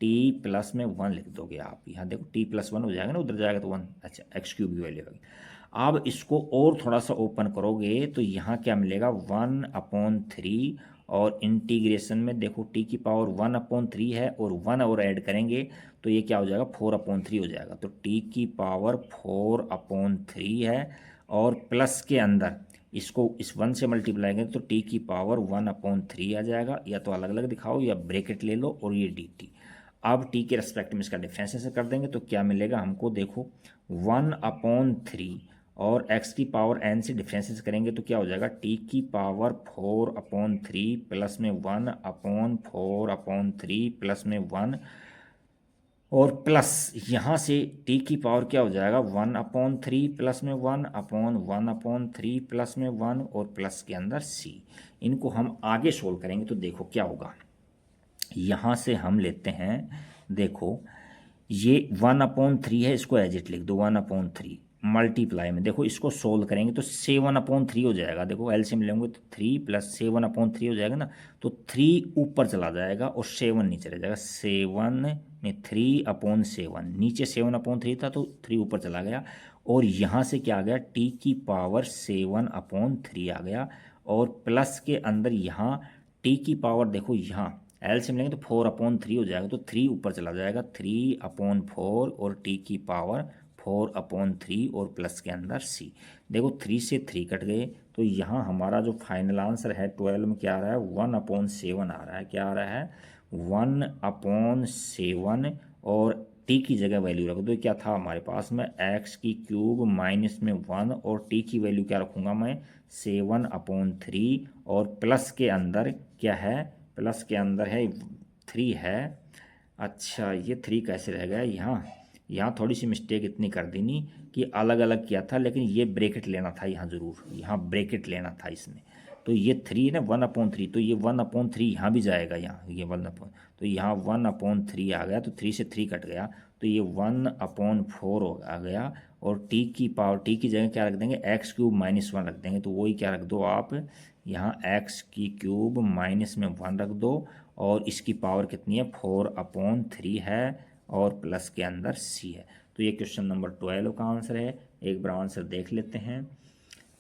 t+1 लिख दोगे आप, यहाँ देखो t+1 हो जाएगा ना, उधर जाएगा तो 1, अच्छा x³ की वैल्यू होगी। अब इसको और थोड़ा सा ओपन करोगे तो यहाँ क्या मिलेगा, 1/3, और इंटीग्रेशन में देखो t की पावर 1/3 है, और 1 और ऐड करेंगे तो ये क्या हो जाएगा, 4/3 हो जाएगा। तो t की पावर 4/3 है, और प्लस के अंदर इसको इस 1 से मल्टीप्लाई करें तो t की पावर 1/3 आ जाएगा, या तो अलग अलग दिखाओ या ब्रैकेट ले लो, और ये dt। अब t के रेस्पेक्ट में इसका डिफरेंस कर देंगे तो क्या मिलेगा हमको, देखो 1/3, और x की पावर n से डिफरेंसेस करेंगे तो क्या हो जाएगा, t की पावर 4/3 प्लस में 1/4/3 प्लस में 1, और प्लस यहाँ से t की पावर क्या हो जाएगा, 1/3 प्लस में 1/1/3 प्लस में 1, और प्लस के अंदर c। इनको हम आगे सोल्व करेंगे तो देखो क्या होगा, यहाँ से हम लेते हैं, देखो ये 1/3 है, इसको एज इट लिख दो, 1/3 मल्टीप्लाई में देखो इसको सोल्व करेंगे तो 7/3 हो जाएगा। देखो एलसीएम लेंगे तो 3 + 7/3 हो जाएगा ना, तो 3 ऊपर चला जाएगा और 7 नीचे रह जाएगा, 7 में 3/7, नीचे 7/3 था तो 3 ऊपर चला गया, और यहाँ से क्या आ गया, t की पावर 7/3 आ गया, और प्लस के अंदर यहाँ t की पावर देखो, यहाँ एलसीएम लेंगे तो 4/3 हो जाएगा, तो 3 ऊपर चला जाएगा, 3/4, और t की पावर 4/3 और प्लस के अंदर c। देखो 3 से 3 कट गए, तो यहाँ हमारा जो फाइनल आंसर है 12 में क्या आ रहा है, 1/7 आ रहा है। क्या आ रहा है, 1/7, और t की जगह वैल्यू रख दो। क्या था हमारे पास में, x³ माइनस में 1, और t की वैल्यू क्या रखूँगा मैं, 7/3, और प्लस के अंदर क्या है, प्लस के अंदर है 3 है। अच्छा, ये 3 कैसे रह गया यहाँ थोड़ी सी मिस्टेक इतनी कर देनी कि अलग अलग किया था, लेकिन ये ब्रैकेट लेना था यहाँ ज़रूर, यहाँ ब्रैकेट लेना था इसमें। तो ये 3 ना 1/3, तो ये 1/3 यहाँ भी जाएगा, यहाँ ये 1/, तो यहाँ 1/3 आ गया, तो 3 से 3 कट गया, तो ये 1/4 आ गया। और टी की जगह क्या रख देंगे, x³ माइनस 1 रख देंगे। तो वही क्या रख दो आप, यहाँ x³ माइनस में 1 रख दो, और इसकी पावर कितनी है, 4/3 है, और प्लस के अंदर c है। तो ये क्वेश्चन नंबर 12 का आंसर है। एक बार आंसर देख लेते हैं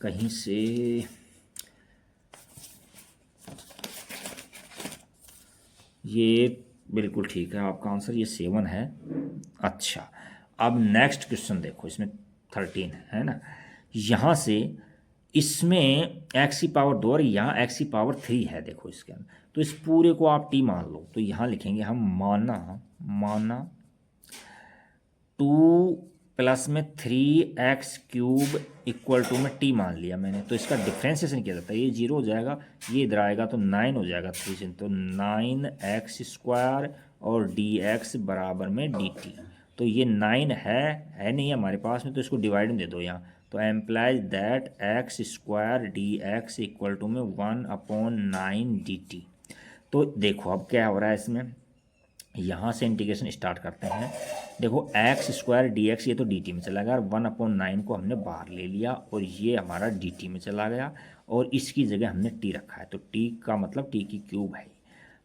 कहीं से। ये बिल्कुल ठीक है आपका आंसर, ये 7 है। अच्छा, अब नेक्स्ट क्वेश्चन देखो, इसमें 13 है ना। यहाँ से इसमें x⁻2 और यहाँ x⁻3 है। देखो इसके अंदर, तो इस पूरे को आप t मान लो। तो यहाँ लिखेंगे हम माना 2 प्लस में 3x³ इक्वल टू में t मान लिया मैंने। तो इसका डिफ्रेंसिएशन किया जाता है, ये 0 हो जाएगा, ये इधर आएगा तो 9 हो जाएगा 3 से, तो 9x² और dx बराबर में dt। तो ये 9 है नहीं हमारे पास में, तो इसको डिवाइड में दे दो यहाँ। तो implies that x² dx equal to में 1/9 dt। तो देखो अब क्या हो रहा है इसमें, यहाँ से इंटीग्रेशन स्टार्ट करते हैं। देखो x² dx, ये तो dt में चला गया, और 1/9 को हमने बाहर ले लिया, और ये हमारा dt में चला गया, और इसकी जगह हमने t रखा है। तो t का मतलब t³ है।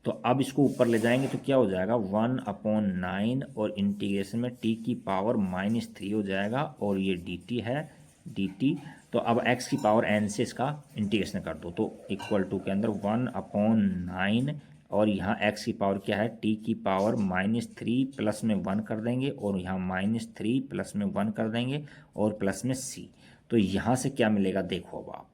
तो अब इसको ऊपर ले जाएंगे तो क्या हो जाएगा, 1/9, और इंटीग्रेशन में t⁻³ हो जाएगा, और ये dt है dt। तो अब x⁻n से इसका इंटीग्रेशन कर दो, तो इक्वल टू के अंदर 1/9, और यहाँ x की पावर क्या है, t⁻³ प्लस में 1 कर देंगे, और यहाँ -3 प्लस में 1 कर देंगे, और प्लस में c। तो यहाँ से क्या मिलेगा, देखो अब आप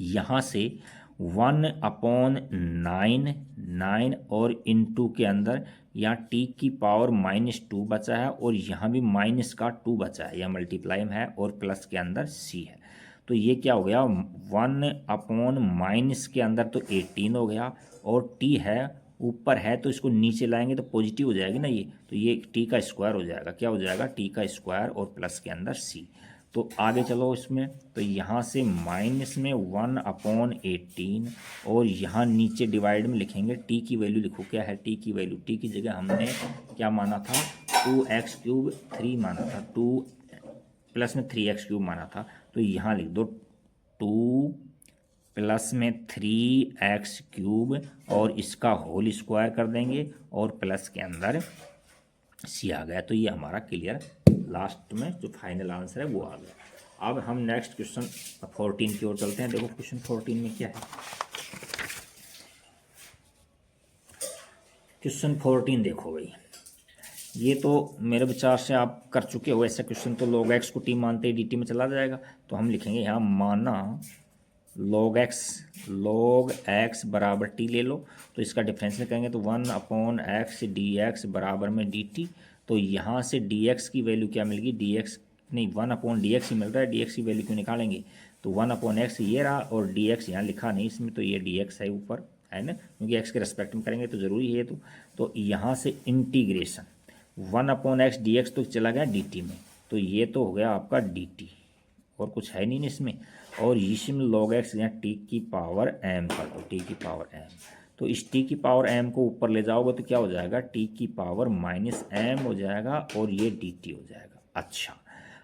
यहाँ से 1/9 और इनटू के अंदर यहाँ t⁻2 बचा है, और यहाँ भी माइनस का 2 बचा है, यह मल्टीप्लाई में है, और प्लस के अंदर c है। तो ये क्या हो गया, 1/- के अंदर तो 18 हो गया, और t है ऊपर है, तो इसको नीचे लाएंगे तो पॉजिटिव हो जाएगी ना ये, तो ये t² हो जाएगा। क्या हो जाएगा, t² और प्लस के अंदर c। तो आगे चलो इसमें, तो यहाँ से माइनस में 1/18, और यहाँ नीचे डिवाइड में लिखेंगे, t की वैल्यू लिखो, क्या है t की वैल्यू, t की जगह हमने क्या माना था, 2x³ 3 माना था, 2 प्लस में 3x³ माना था। तो यहाँ लिख दो 2 प्लस में 3x³ और इसका होल स्क्वायर कर देंगे, और प्लस के अंदर c आ गया। तो ये हमारा क्लियर, लास्ट में जो फाइनल आंसर है वो आ गया। अब हम नेक्स्ट क्वेश्चन 14 की ओर चलते हैं। देखो क्वेश्चन 14 में क्या है, क्वेश्चन 14 देखो भाई, ये तो मेरे विचार से आप कर चुके हो ऐसा क्वेश्चन। तो log x को t मानते ही dt में चला जाएगा। तो हम लिखेंगे यहाँ माना log x बराबर t ले लो, तो इसका डिफरेंस में करेंगे तो 1/x dx बराबर में dt। तो यहाँ से dx की वैल्यू क्या मिलेगी, dx नहीं 1/dx ही मिल रहा है, dx की वैल्यू क्यों निकालेंगे, तो 1/x ये रहा, और dx यहाँ लिखा नहीं इसमें, तो ये dx है ऊपर, है ना, क्योंकि x के रेस्पेक्ट में करेंगे तो ज़रूरी है। तो यहाँ से इंटीग्रेशन 1/x dx तो चला गया dt में, तो ये तो हो गया आपका dt, और कुछ है नहीं इसमें। और इसमें log x यहाँ t⁻m कर दो, t⁻m। तो इस t⁻m को ऊपर ले जाओगे तो क्या हो जाएगा, t⁻−m हो जाएगा, और ये dt हो जाएगा। अच्छा,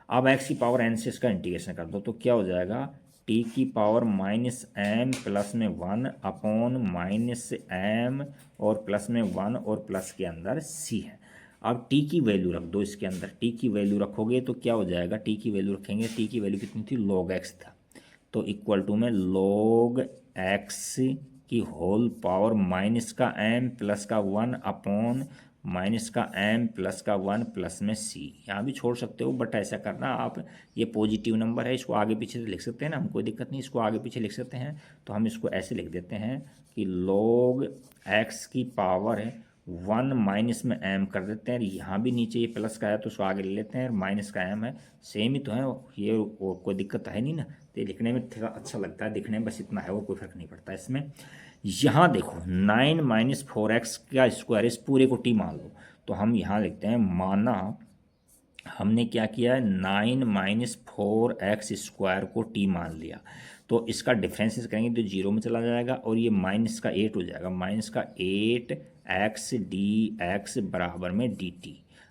अब x⁻n से इसका इंटीग्रेशन कर दो, तो क्या हो जाएगा, t⁻−m प्लस में 1/−m और प्लस में 1, और प्लस के अंदर c है। अब t की वैल्यू रख दो इसके अंदर, t की वैल्यू रखोगे तो क्या हो जाएगा, t की वैल्यू रखेंगे, t की वैल्यू कितनी थी, log x था, तो इक्वल टू में log x की होल पावर माइनस का m प्लस का 1/−m माइनस का m प्लस का 1 प्लस में c। यहाँ भी छोड़ सकते हो, बट ऐसा करना आप, ये पॉजिटिव नंबर है, इसको आगे पीछे से लिख सकते हैं ना, हम कोई दिक्कत नहीं, इसको आगे पीछे लिख सकते हैं। तो हम इसको ऐसे लिख देते हैं कि log x की पावर है 1 माइनस में m कर देते हैं। यहाँ भी नीचे ये प्लस का है तो उसको आगे ले लेते हैं, माइनस का m है, सेम ही तो है ये, और कोई दिक्कत है नहीं ना। तो ये लिखने में थोड़ा अच्छा लगता है, दिखने में बस इतना है, और कोई फर्क नहीं पड़ता इसमें। यहाँ देखो 9 माइनस 4x का स्क्वायर, इस पूरे को t मान लो। तो हम यहाँ लिखते हैं माना हमने क्या किया है, 9 माइनस 4x स्क्वायर को t मान लिया। तो इसका डिफ्रेंसेस करेंगे तो जीरो में चला जाएगा, और ये माइनस का 8 हो जाएगा, माइनस का 8x dx बराबर में dt।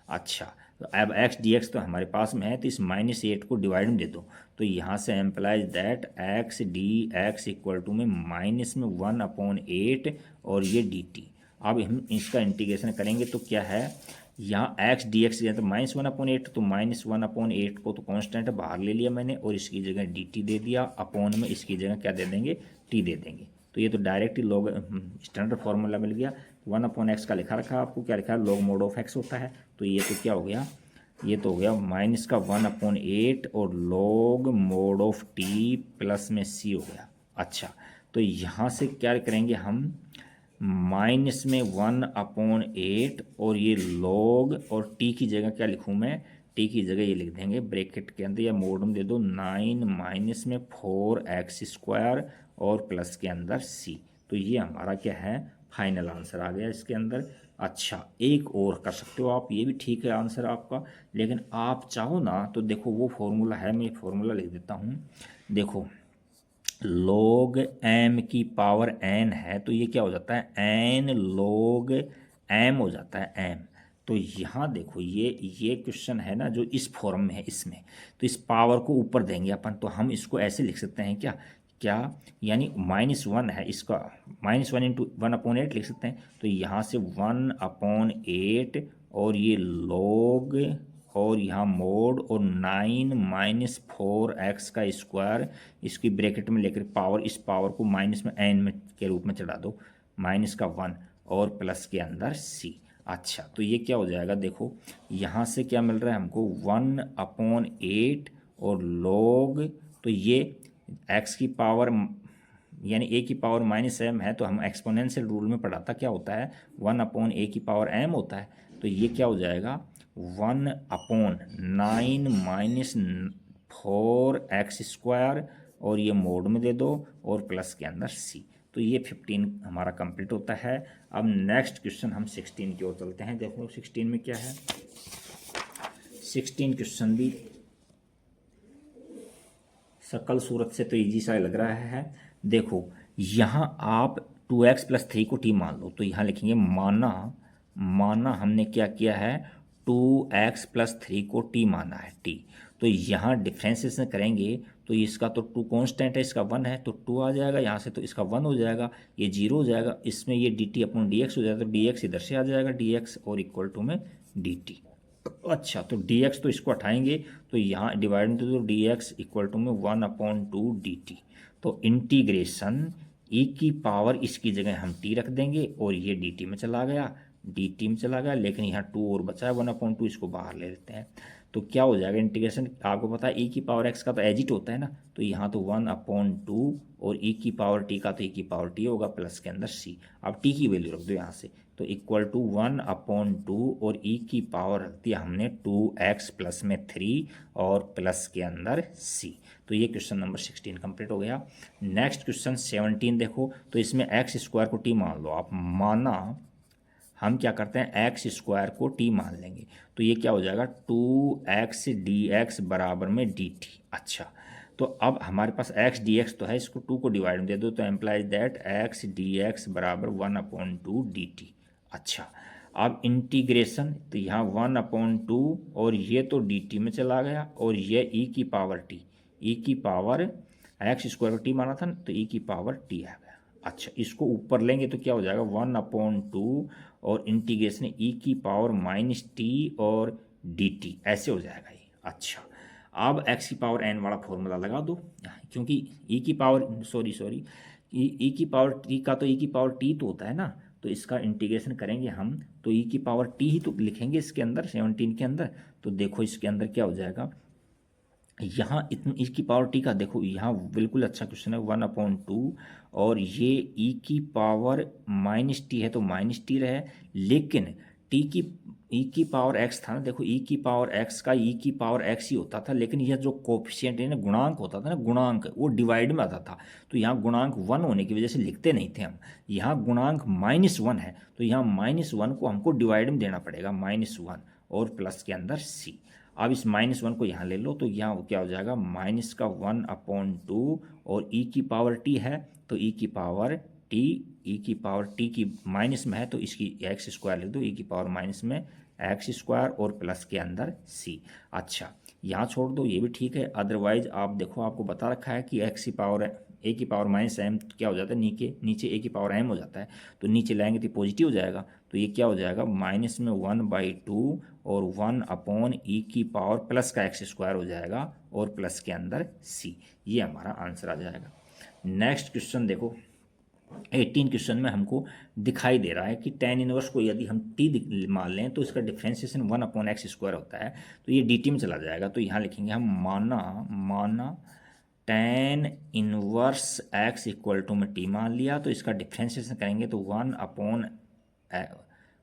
अच्छा, तो अब x dx तो हमारे पास में है, तो इस माइनस 8 को डिवाइड में दे दो। तो यहाँ से implies that x dx equal to में माइनस में 1/8 और ये dt। अब हम इसका इंटीग्रेशन करेंगे तो क्या है, यहाँ x dx तो -1/8, तो -1/8 को तो कांस्टेंट बाहर ले लिया मैंने, और इसकी जगह dt दे दिया, अपॉन में इसकी जगह क्या दे देंगे, t दे देंगे। तो ये तो डायरेक्ट ही लॉग स्टैंडर्ड फार्मूला मिल गया। 1/x का लिखा रखा, आपको क्या लिखा है, लॉग मोड ऑफ x होता है। तो ये तो क्या हो गया, ये तो हो गया माइनस का 1/8 और log mode of t plus में c हो गया। अच्छा, तो यहाँ से क्या करेंगे हम, माइनस में 1/8 और ये लॉग, और t की जगह क्या लिखूँ मैं, t की जगह ये लिख देंगे ब्रैकेट के अंदर या मोड में दे दो 9 माइनस में 4x स्क्वायर और प्लस के अंदर c। तो ये हमारा क्या है, फाइनल आंसर आ गया इसके अंदर। अच्छा, एक और कर सकते हो आप, ये भी ठीक है आंसर आपका, लेकिन आप चाहो ना तो देखो वो फॉर्मूला है, मैं फॉर्मूला लिख देता हूँ। देखो log m की पावर n है, तो ये क्या हो जाता है, n log m हो जाता है m। तो यहाँ देखो ये क्वेश्चन है ना जो इस फॉर्म में है, इसमें तो इस पावर को ऊपर देंगे अपन, तो हम इसको ऐसे लिख सकते हैं क्या, यानी -1 है, इसका -1 इंटू 1/8 लिख सकते हैं। तो यहाँ से 1/8 और ये log और यहाँ मोड और 9 माइनस 4x का स्क्वायर, इसकी ब्रैकेट में लेकर पावर, इस पावर को माइनस में n में के रूप में चढ़ा दो, माइनस का 1 और प्लस के अंदर c। अच्छा, तो ये क्या हो जाएगा, देखो यहाँ से क्या मिल रहा है हमको, 1/8 और log, तो ये x की पावर यानी a की पावर -m है, तो हम एक्सपोनेंशियल रूल में पढ़ा था, क्या होता है 1/a की पावर m होता है। तो ये क्या हो जाएगा, 1/9 माइनस 4x स्क्वायर और ये मोड में दे दो और प्लस के अंदर c। तो ये 15 हमारा कंप्लीट होता है। अब नेक्स्ट क्वेश्चन हम 16 की ओर चलते हैं। देखो 16 में क्या है, 16 क्वेश्चन भी शकल सूरत से तो इजी सा लग रहा है। देखो यहाँ आप 2x + 3 को t मान लो, तो यहाँ लिखेंगे माना हमने क्या किया है, 2x + 3 को t माना है t। तो यहाँ डिफ्रेंसिएशन करेंगे तो इसका तो 2 कांस्टेंट है, इसका 1 है, तो 2 आ जाएगा यहाँ से, तो इसका 1 हो जाएगा, ये 0 हो जाएगा, इसमें ये dt/dx हो जाएगा, तो dx इधर से आ जाएगा, dx और इक्वल टू में dt। अच्छा, तो dx तो इसको हटाएंगे, तो यहाँ डिवाइड में तो dx इक्वल टू में 1/2 dt। तो इंटीग्रेशन e की पावर, इसकी जगह हम t रख देंगे और ये dt में चला गया, लेकिन यहाँ 2 और बचा है 1/2, इसको बाहर ले लेते हैं। तो क्या हो जाएगा इंटीग्रेशन, आपको पता है e की पावर x का तो एजिट होता है ना, तो यहाँ तो 1/2 और e की पावर t का तो e की पावर t होगा, प्लस के अंदर c। अब t की वैल्यू रख दो यहाँ से, तो इक्वल टू 1/2 और e की पावर रख दिया हमने 2x प्लस में 3 और प्लस के अंदर c। तो ये क्वेश्चन नंबर 16 कंप्लीट हो गया। नेक्स्ट क्वेश्चन 17 देखो, तो इसमें x स्क्वायर को t मान लो आप, माना हम क्या करते हैं, x स्क्वायर को t मान लेंगे, तो ये क्या हो जाएगा, 2x dx बराबर में dt। अच्छा, तो अब हमारे पास x dx तो है, इसको 2 को डिवाइड में दे दो, तो एम्प्लाइज दैट x dx बराबर 1/2 dt। अच्छा, अब इंटीग्रेशन, तो यहाँ 1/2 और ये तो dt में चला गया, और ये e की पावर x स्क्वायर को t माना था, तो e की पावर t आ गया। अच्छा, इसको ऊपर लेंगे तो क्या हो जाएगा, 1/2 और इंटीग्रेशन e की पावर -t और dt, ऐसे हो जाएगा ये। अच्छा, अब x की पावर n वाला फॉर्मूला लगा दो, क्योंकि e की पावर e की पावर t का तो e की पावर t तो होता है ना, तो इसका इंटीग्रेशन करेंगे हम तो ई की पावर टी ही तो लिखेंगे इसके अंदर 17 के अंदर। तो देखो इसके अंदर क्या हो जाएगा, यहाँ इतनी ई की पावर टी का देखो यहाँ बिल्कुल अच्छा क्वेश्चन है 1/2 और ये ई की पावर माइनस टी है तो माइनस टी रहे, लेकिन टी की ई की पावर एक्स था ना, देखो ई की पावर एक्स का ई की पावर एक्स ही होता था, लेकिन यह जो कोफिशिएंट है ना गुणांक होता था ना, गुणांक वो डिवाइड में आता था। तो यहाँ गुणांक 1 होने की वजह से लिखते नहीं थे हम, यहाँ गुणांक -1 है तो यहाँ -1 को हमको डिवाइड में देना पड़ेगा, -1 और प्लस के अंदर सी। अब इस -1 को यहाँ ले लो तो यहाँ क्या हो जाएगा, माइनस का 1/2 और ई की पावर टी है तो ई की पावर टी, ई की पावर टी की माइनस में है तो इसकी एक्स स्क्वायर लिख दो, ई की पावर माइनस में एक्स स्क्वायर और प्लस के अंदर सी। अच्छा यहाँ छोड़ दो ये भी ठीक है, अदरवाइज आप देखो आपको बता रखा है कि एक्स की पावर ए की पावर माइनस एम क्या हो जाता है, नीचे ए की पावर एम हो जाता है, तो नीचे लाएंगे तो पॉजिटिव हो जाएगा, तो ये क्या हो जाएगा माइनस में 1/2 और 1/e की पावर प्लस का एक्स स्क्वायर हो जाएगा और प्लस के अंदर सी। ये हमारा आंसर आ जाएगा। नेक्स्ट क्वेश्चन देखो 18 क्वेश्चन में हमको दिखाई दे रहा है कि tan इनवर्स को यदि हम t मान लें तो इसका डिफ्रेंसिएशन 1/x² होता है, तो ये dt में चला जाएगा। तो यहाँ लिखेंगे हम माना tan inverse x equal to में t मान लिया, तो इसका डिफ्रेंसिएशन करेंगे तो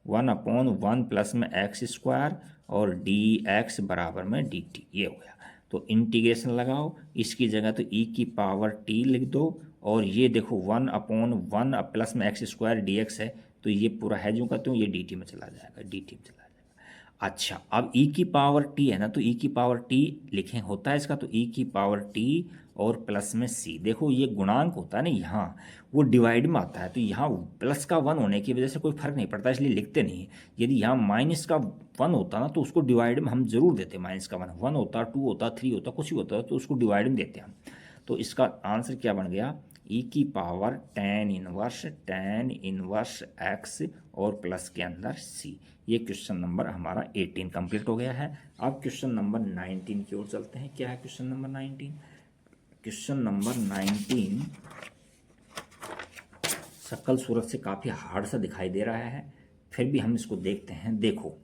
1/1 प्लस में x² और dx बराबर में dt, ये हो गया। तो इंटीग्रेशन लगाओ, इसकी जगह तो e की पावर t लिख दो और ये देखो 1/1 प्लस में x² dx है, तो ये पूरा है जो कहते हो ये dt में चला जाएगा, dt में चला जाएगा। अच्छा अब e की पावर t है ना, तो e की पावर t लिखें होता है इसका, तो e की पावर t और प्लस में c, देखो ये गुणांक होता है ना यहाँ वो डिवाइड में आता है, तो यहाँ प्लस का 1 होने की वजह से कोई फर्क नहीं पड़ता इसलिए लिखते नहीं। यदि यहाँ माइनस का 1 होता ना तो उसको डिवाइड में हम जरूर देते, माइनस का 1 होता 2 होता 3 होता कुछ भी होता तो उसको डिवाइड में देते हम। तो इसका आंसर क्या बन गया, ई की पावर tan इनवर्स x और प्लस के अंदर c। ये क्वेश्चन नंबर हमारा 18 कंप्लीट हो गया है। अब क्वेश्चन नंबर 19 की ओर चलते हैं। क्या है क्वेश्चन नंबर 19? क्वेश्चन नंबर 19 शक्ल सूरत से काफ़ी हार्ड सा दिखाई दे रहा है, फिर भी हम इसको देखते हैं। देखो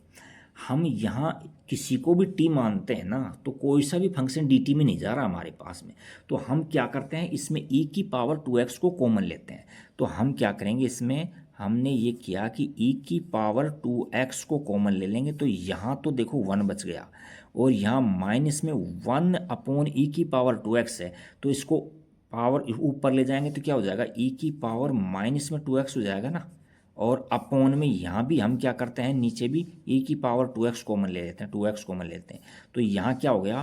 हम यहाँ किसी को भी t मानते हैं ना तो कोई सा भी फंक्शन dt में नहीं जा रहा हमारे पास में, तो हम क्या करते हैं इसमें e की पावर 2x को कॉमन लेते हैं। तो हम क्या करेंगे, इसमें हमने ये किया कि e की पावर 2x को कॉमन ले लेंगे, तो यहाँ तो देखो 1 बच गया और यहाँ माइनस में 1/e की पावर 2x है, तो इसको पावर ऊपर ले जाएंगे तो क्या हो जाएगा, e की पावर माइनस में 2x हो जाएगा ना, और अपोन में यहाँ भी हम क्या करते हैं नीचे भी e की पावर 2x कॉमन ले लेते हैं, 2x कॉमन लेते हैं। तो यहाँ क्या हो गया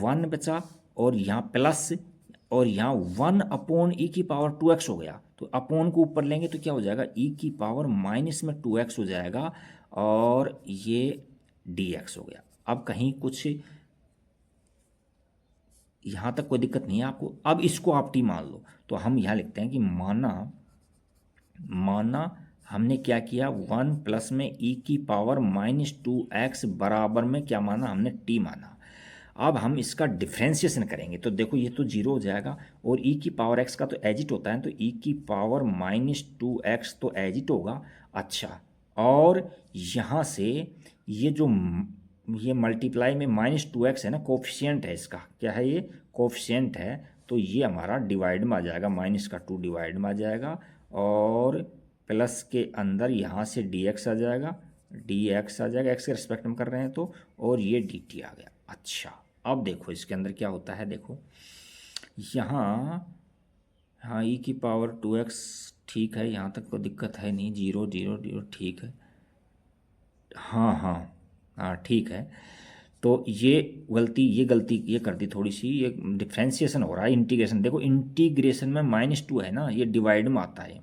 1 बचा और यहाँ प्लस और यहाँ 1/e की पावर 2x हो गया, तो अपोन को ऊपर लेंगे तो क्या हो जाएगा e की पावर माइनस में 2x हो जाएगा और ये dx हो गया। अब कहीं कुछ यहाँ तक कोई दिक्कत नहीं है आपको। अब इसको आप t मान लो, तो हम यहाँ लिखते हैं कि माना हमने क्या किया 1 प्लस में e की पावर -2x बराबर में क्या माना हमने t माना। अब हम इसका डिफ्रेंशिएशन करेंगे तो देखो ये तो 0 हो जाएगा और e की पावर x का तो एजिट होता है, तो e की पावर -2x तो एजिट होगा। अच्छा और यहाँ से ये मल्टीप्लाई में -2x है ना, कोफिशिएंट है इसका, क्या है ये कोफिशिएंट है, तो ये हमारा डिवाइड में आ जाएगा, माइनस का 2 डिवाइड में आ जाएगा और प्लस के अंदर यहाँ से dx आ जाएगा, x के रिस्पेक्ट में कर रहे हैं तो, और ये dt आ गया। अच्छा अब देखो इसके अंदर क्या होता है, देखो यहाँ हाँ e की पावर 2x ठीक है, यहाँ तक कोई दिक्कत है नहीं, 0 0 0 ठीक है, हाँ ठीक है। तो ये गलती ये कर दी थोड़ी सी, ये डिफ्रेंशिएशन हो रहा है, इंटीग्रेशन देखो इंटीग्रेशन में -2 है ना, ये डिवाइड में आता है,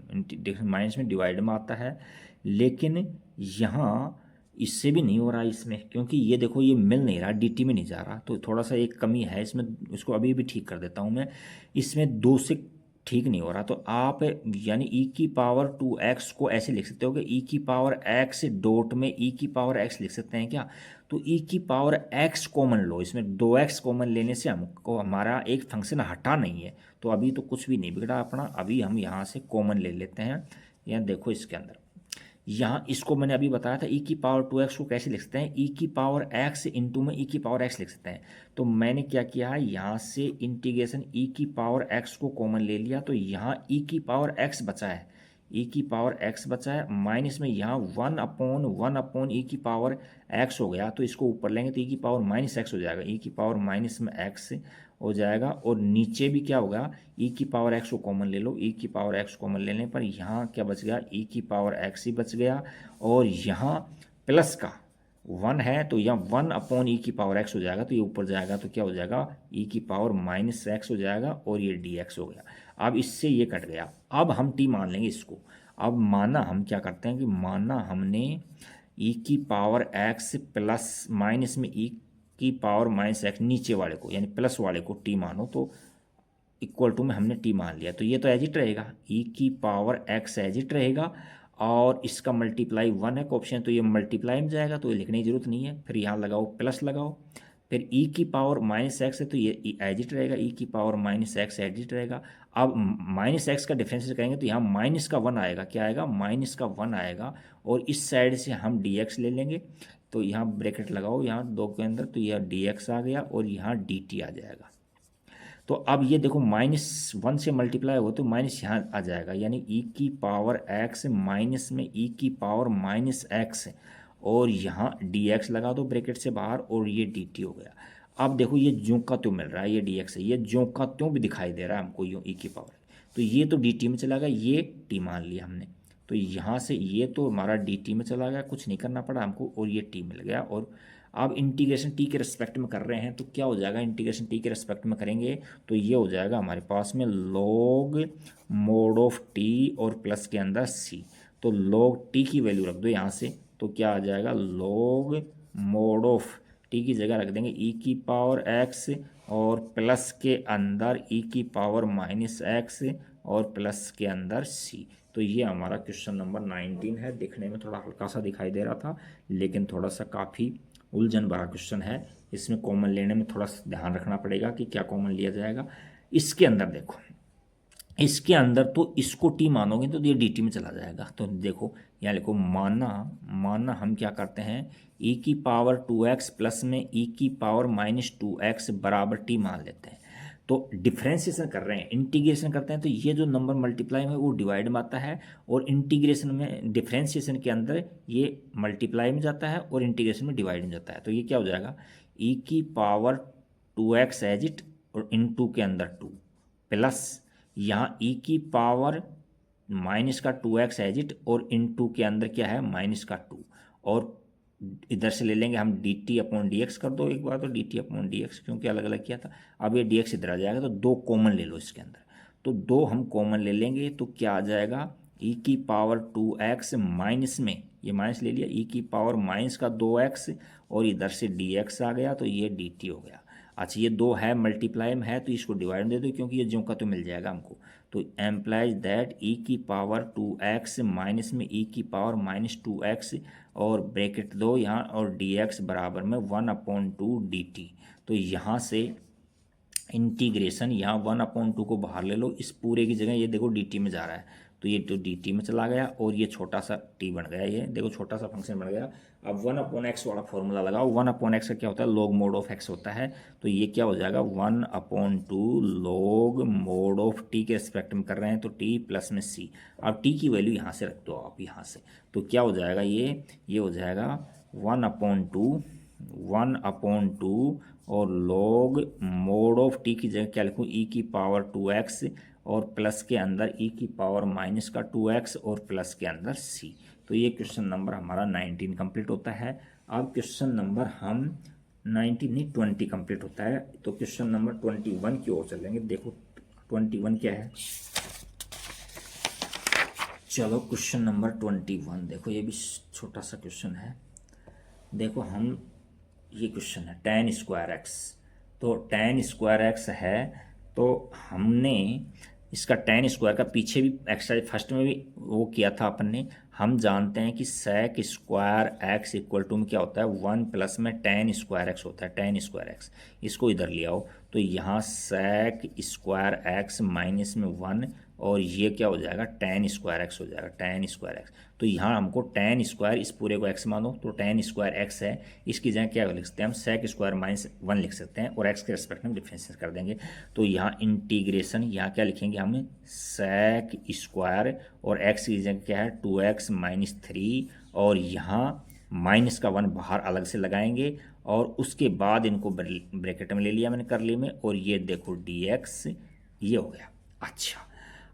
माइनस में डिवाइड में आता है, लेकिन यहाँ इससे भी नहीं हो रहा इसमें, क्योंकि ये देखो ये मिल नहीं रहा, dt में नहीं जा रहा, तो थोड़ा सा एक कमी है इसमें, इसको अभी भी ठीक कर देता हूँ मैं। इसमें 2 से ठीक नहीं हो रहा, तो आप यानी e की पावर 2x को ऐसे लिख सकते हो कि e की पावर x डॉट में e की पावर x लिख सकते हैं क्या, तो e की पावर x कॉमन लो, इसमें 2x कॉमन लेने से हमको हमारा एक फंक्शन हटा नहीं है, तो अभी तो कुछ भी नहीं बिगड़ा अपना, अभी हम यहाँ से कॉमन ले लेते हैं। यहाँ देखो इसके अंदर यहाँ इसको मैंने अभी बताया था, ई की पावर 2x को कैसे लिख सकते हैं, ई की पावर x इंटू में ई की पावर x लिख सकते हैं। तो मैंने क्या किया है, यहाँ से इंटीग्रेशन ई की पावर x को कॉमन ले लिया, तो यहाँ ई की पावर x बचा है, ई की पावर x बचा है, माइनस में यहाँ वन अपॉन ई की पावर x हो गया, तो इसको ऊपर लेंगे तो ई की पावर माइनस x हो जाएगा, ई की पावर माइनस में x हो जाएगा। और नीचे भी क्या होगा, ई की पावर x को कॉमन ले लो, ई की पावर x कॉमन लेने पर यहाँ क्या बच गया, ई की पावर x ही बच गया। और यहाँ प्लस का 1 है तो यहाँ 1 अपॉन ई की पावर x हो जाएगा, तो ये ऊपर जाएगा तो क्या हो जाएगा, ई की पावर माइनस x हो जाएगा और ये dx हो गया। अब इससे ये कट गया, अब हम t मान लेंगे इसको। अब माना हम क्या करते हैं कि माना हमने ई की पावर x प्लस माइनस में ई की पावर माइनस एक्स नीचे वाले को यानी प्लस वाले को टी मानो, तो इक्वल टू में हमने टी मान लिया, तो ये तो एज इट रहेगा, ई की पावर एक्स एज इट रहेगा और इसका मल्टीप्लाई 1 है ऑप्शन, तो ये मल्टीप्लाई में जाएगा, तो ये लिखने की जरूरत नहीं है। फिर यहाँ लगाओ प्लस लगाओ, फिर ई की पावर माइनस एक्स है तो ये एज इट रहेगा, ई की power minus x as it रहेगा। अब माइनस एक्स का डिफरेंशियल करेंगे तो यहाँ माइनस का 1 आएगा, क्या आएगा, माइनस का 1 आएगा, और इस साइड से हम डी एक्स ले लेंगे, तो यहाँ ब्रैकेट लगाओ यहाँ दो के अंदर, तो यह डी एक्स आ गया और यहाँ डी टी आ जाएगा। तो अब ये देखो -1 से मल्टीप्लाई हो तो माइनस यहाँ आ जाएगा, यानी ई की पावर एक्स माइनस में ई की पावर माइनस एक्स, और यहाँ डी एक्स लगा दो ब्रैकेट से बाहर और ये डी टी हो गया। अब देखो ये ज्यों का त्यों मिल रहा है, ये डी एक्स है, ये ज्यों का त्यों भी दिखाई दे रहा है हमको यूँ ई की पावर, तो ये तो डी टी में चला गया, ये टी मान लिया हमने, तो यहाँ से ये तो हमारा डी टी में चला गया, कुछ नहीं करना पड़ा हमको, और ये टी मिल गया। और अब इंटीग्रेशन टी के रिस्पेक्ट में कर रहे हैं तो क्या हो जाएगा, इंटीग्रेशन टी के रिस्पेक्ट में करेंगे तो ये हो जाएगा हमारे पास में log मोड ऑफ टी और प्लस के अंदर सी, तो log टी की वैल्यू रख दो यहाँ से, तो क्या आ जाएगा log मोड ऑफ टी की जगह रख देंगे ई की पावर एक्स और प्लस के अंदर ई की पावर माइनस एक्स और प्लस के अंदर सी। तो ये हमारा क्वेश्चन नंबर 19 है। देखने में थोड़ा हल्का सा दिखाई दे रहा था लेकिन थोड़ा सा काफ़ी उलझन भरा क्वेश्चन है, इसमें कॉमन लेने में थोड़ा ध्यान रखना पड़ेगा कि क्या कॉमन लिया जाएगा। इसके अंदर देखो, इसके अंदर तो इसको टी मानोगे तो ये डी टी में चला जाएगा, तो देखो यहाँ लिखो माना हम क्या करते हैं, ई की पावर 2x प्लस में ई की पावर -2x बराबर टी मान लेते हैं। तो डिफ्रेंसिएशन कर रहे हैं, इंटीग्रेशन करते हैं, तो ये जो नंबर मल्टीप्लाई में वो डिवाइड में आता है, और इंटीग्रेशन में डिफ्रेंसिएशन के अंदर ये मल्टीप्लाई में जाता है और इंटीग्रेशन में डिवाइड में जाता है। तो ये क्या हो जाएगा, ई की पावर 2x एज इट और इन टू के अंदर 2 प्लस यहाँ ई की पावर माइनस का 2x एज इट और इन टू के अंदर क्या है माइनस का 2, और इधर से ले लेंगे हम D t upon D x कर दो एक बार, तो D t upon D x क्योंकि अलग अलग किया था। अब ये डी एक्स इधर आ जाएगा तो 2 कॉमन ले लो इसके अंदर, तो 2 हम कॉमन ले लेंगे तो क्या आ जाएगा, ई की पावर 2x माइनस में ये माइनस ले लिया, ई की पावर माइनस का 2x और इधर से डी एक्स आ गया, तो ये डी टी हो गया। अच्छा ये 2 है मल्टीप्लाई में है तो इसको डिवाइड दे दो क्योंकि ये ज्यों का तो मिल जाएगा हमको, तो एम्प्लाइज दैट ई की पावर 2x माइनस में ई की पावर -2x और ब्रैकेट दो यहाँ और dx बराबर में 1/2 dt। तो यहाँ से इंटीग्रेशन यहाँ 1/2 को बाहर ले लो, इस पूरे की जगह ये देखो dt में जा रहा है, तो ये तो dt में चला गया और ये छोटा सा t बन गया, ये देखो छोटा सा फंक्शन बन गया। अब 1/x वाला फॉर्मूला लगाओ, 1/x का क्या होता है, log मोड ऑफ x होता है, तो ये क्या हो जाएगा 1/2 log मोड ऑफ t के रिस्पेक्ट में कर रहे हैं तो t प्लस में c। अब t की वैल्यू यहाँ से रख दो आप यहाँ से, तो क्या हो जाएगा ये हो जाएगा 1/2 और log मोड ऑफ t की जगह क्या लिखूँ, e की पावर 2x और प्लस के अंदर e की पावर माइनस का 2x और प्लस के अंदर c। तो ये क्वेश्चन नंबर हमारा 19 कंप्लीट होता है। अब क्वेश्चन नंबर हम 19 नहीं 20 कंप्लीट होता है, तो क्वेश्चन नंबर 21 की ओर चलेंगे। देखो 21 क्या है, चलो क्वेश्चन नंबर 21 देखो, ये भी छोटा सा क्वेश्चन है। देखो हम ये क्वेश्चन है tan² x, तो tan² x है तो हमने इसका tan² का पीछे भी एक्सरसाइज फर्स्ट में भी वो किया था अपन ने, हम जानते हैं कि sec² x इक्वल टू में क्या होता है 1 प्लस में tan² x होता है, tan² x इसको इधर ले आओ, तो यहाँ sec² x माइनस में 1 और ये क्या हो जाएगा tan स्क्वायर एक्स हो जाएगा, tan स्क्वायर एक्स। तो यहाँ हमको tan स्क्वायर, इस पूरे को x मानो तो tan स्क्वायर एक्स है, इसकी जगह क्या लिख सकते हैं हम sec स्क्वायर -1 लिख सकते हैं और x के रिस्पेक्ट में डिफरेंशिएट कर देंगे। तो यहाँ इंटीग्रेशन, यहाँ क्या लिखेंगे हम sec स्क्वायर और x की जगह क्या है 2x - 3 और यहाँ -1 बाहर अलग से लगाएंगे और उसके बाद इनको ब्रैकेट में ले लिया मैंने करली में और ये देखो dx ये हो गया। अच्छा,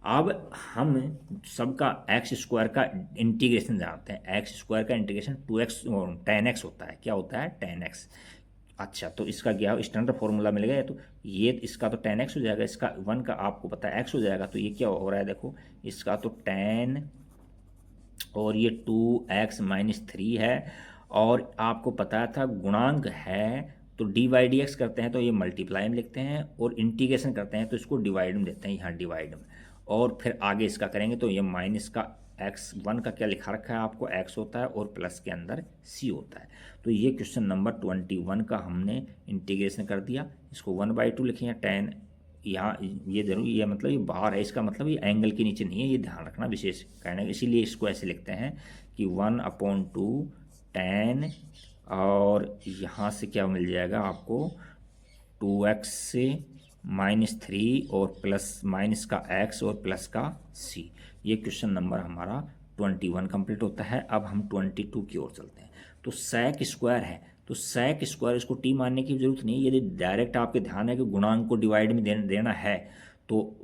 अब हम सबका एक्स स्क्वायर का इंटीग्रेशन जानते हैं। एक्स स्क्वायर का इंटीग्रेशन 2x tan x होता है। क्या होता है? tan x। अच्छा, तो इसका क्या स्टैंडर्ड फॉर्मूला मिल गया। तो ये इसका तो tan x हो जाएगा, इसका 1 का आपको पता है x हो जाएगा। तो ये क्या हो रहा है देखो, इसका तो tan और ये 2x - 3 है और आपको पता था गुणांक है तो dy/dx करते हैं तो ये मल्टीप्लाई में लिखते हैं और इंटीग्रेशन करते हैं तो इसको डिवाइड में देते हैं, यहाँ डिवाइड में। और फिर आगे इसका करेंगे तो ये माइनस का x1 का क्या लिखा रखा है आपको, x होता है और प्लस के अंदर c होता है। तो ये क्वेश्चन नंबर 21 का हमने इंटीग्रेशन कर दिया। इसको 1/2 लिखेंगे tan, यहाँ ये जरूर ये मतलब ये बाहर है, इसका मतलब ये एंगल के नीचे नहीं है, ये ध्यान रखना विशेष कहना है। इसीलिए इसको ऐसे लिखते हैं कि 1/2 tan और यहाँ से क्या मिल जाएगा आपको 2x से -3 और प्लस माइनस का x और प्लस का c। ये क्वेश्चन नंबर हमारा 21 कंप्लीट होता है। अब हम 22 की ओर चलते हैं। तो sec स्क्वायर है तो sec स्क्वायर, इसको t मानने की जरूरत नहीं। यदि डायरेक्ट आपके ध्यान है कि गुणांक को डिवाइड में देना है तो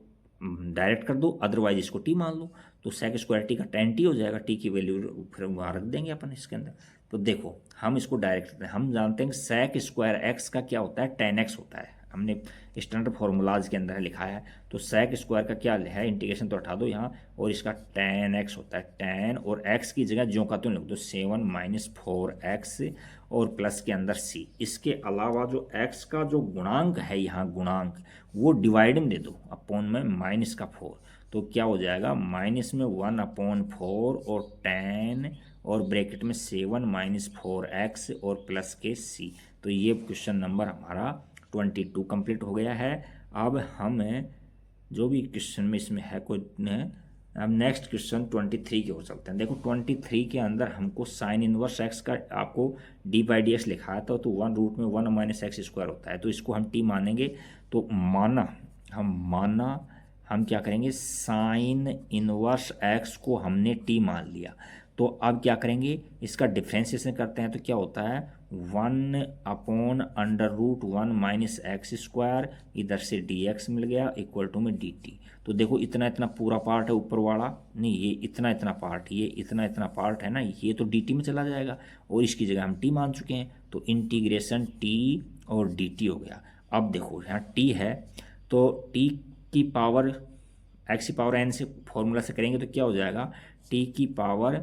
डायरेक्ट कर दो, अदरवाइज इसको t मान लो। तो sec स्क्वायर t का tan t हो जाएगा, t की वैल्यू फिर वहाँ रख देंगे अपन इसके अंदर। तो देखो हम इसको डायरेक्ट करते हैं, हम जानते हैं कि sec स्क्वायर x का क्या होता है, tan x होता है। हमने स्टैंडर्ड फार्मूलाज के अंदर लिखा है। तो sec स्क्वायर का क्या है, इंटीग्रेशन तो हटा दो यहाँ और इसका tan x होता है। tan और x की जगह जो का तुम लिख दो 7 - 4x और प्लस के अंदर c। इसके अलावा जो x का जो गुणांक है यहाँ गुणांक वो डिवाइड में दे दो अपॉन में -4। तो क्या हो जाएगा माइनस में 1/4 और tan और ब्रैकेट में 7 - 4x और प्लस के c। तो ये क्वेश्चन नंबर हमारा 22 कंप्लीट हो गया है। अब हम जो भी क्वेश्चन में इसमें है कोई अब नेक्स्ट क्वेश्चन 23 की ओर चलते हैं। देखो 23 के अंदर हमको साइन इनवर्स x का आपको dy/dx लिखा था तो 1√1 - x² होता है। तो इसको हम t मानेंगे। तो हम क्या करेंगे, साइन इनवर्स x को हमने t मान लिया। तो अब क्या करेंगे, इसका डिफ्रेंशिएशन करते हैं तो क्या होता है 1/√1 - x², इधर से dx मिल गया इक्वल टू में dt। तो देखो इतना इतना पूरा पार्ट है ऊपर वाला, नहीं ये इतना इतना पार्ट, ये इतना इतना पार्ट है ना, ये तो dt में चला जाएगा और इसकी जगह हम t मान चुके हैं। तो इंटीग्रेशन t और dt हो गया। अब देखो यहाँ t है तो t की पावर x की पावर n से फॉर्मूला से करेंगे तो क्या हो जाएगा, t की पावर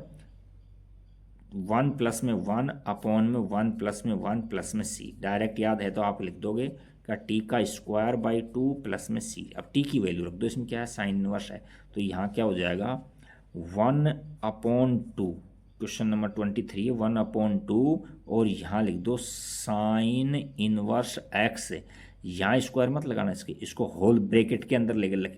1 + 1 अपॉन में 1 + 1 प्लस में c। डायरेक्ट याद है तो आप लिख दोगे का t का स्क्वायर बाई 2 प्लस में c। अब t की वैल्यू रख दो, इसमें क्या है साइन इनवर्स है। तो यहाँ क्या हो जाएगा 1/2, क्वेश्चन नंबर 23 है 1/2 और यहाँ लिख दो साइन इनवर्स x। यहाँ स्क्वायर मत लगाना इसको होल ब्रैकेट के अंदर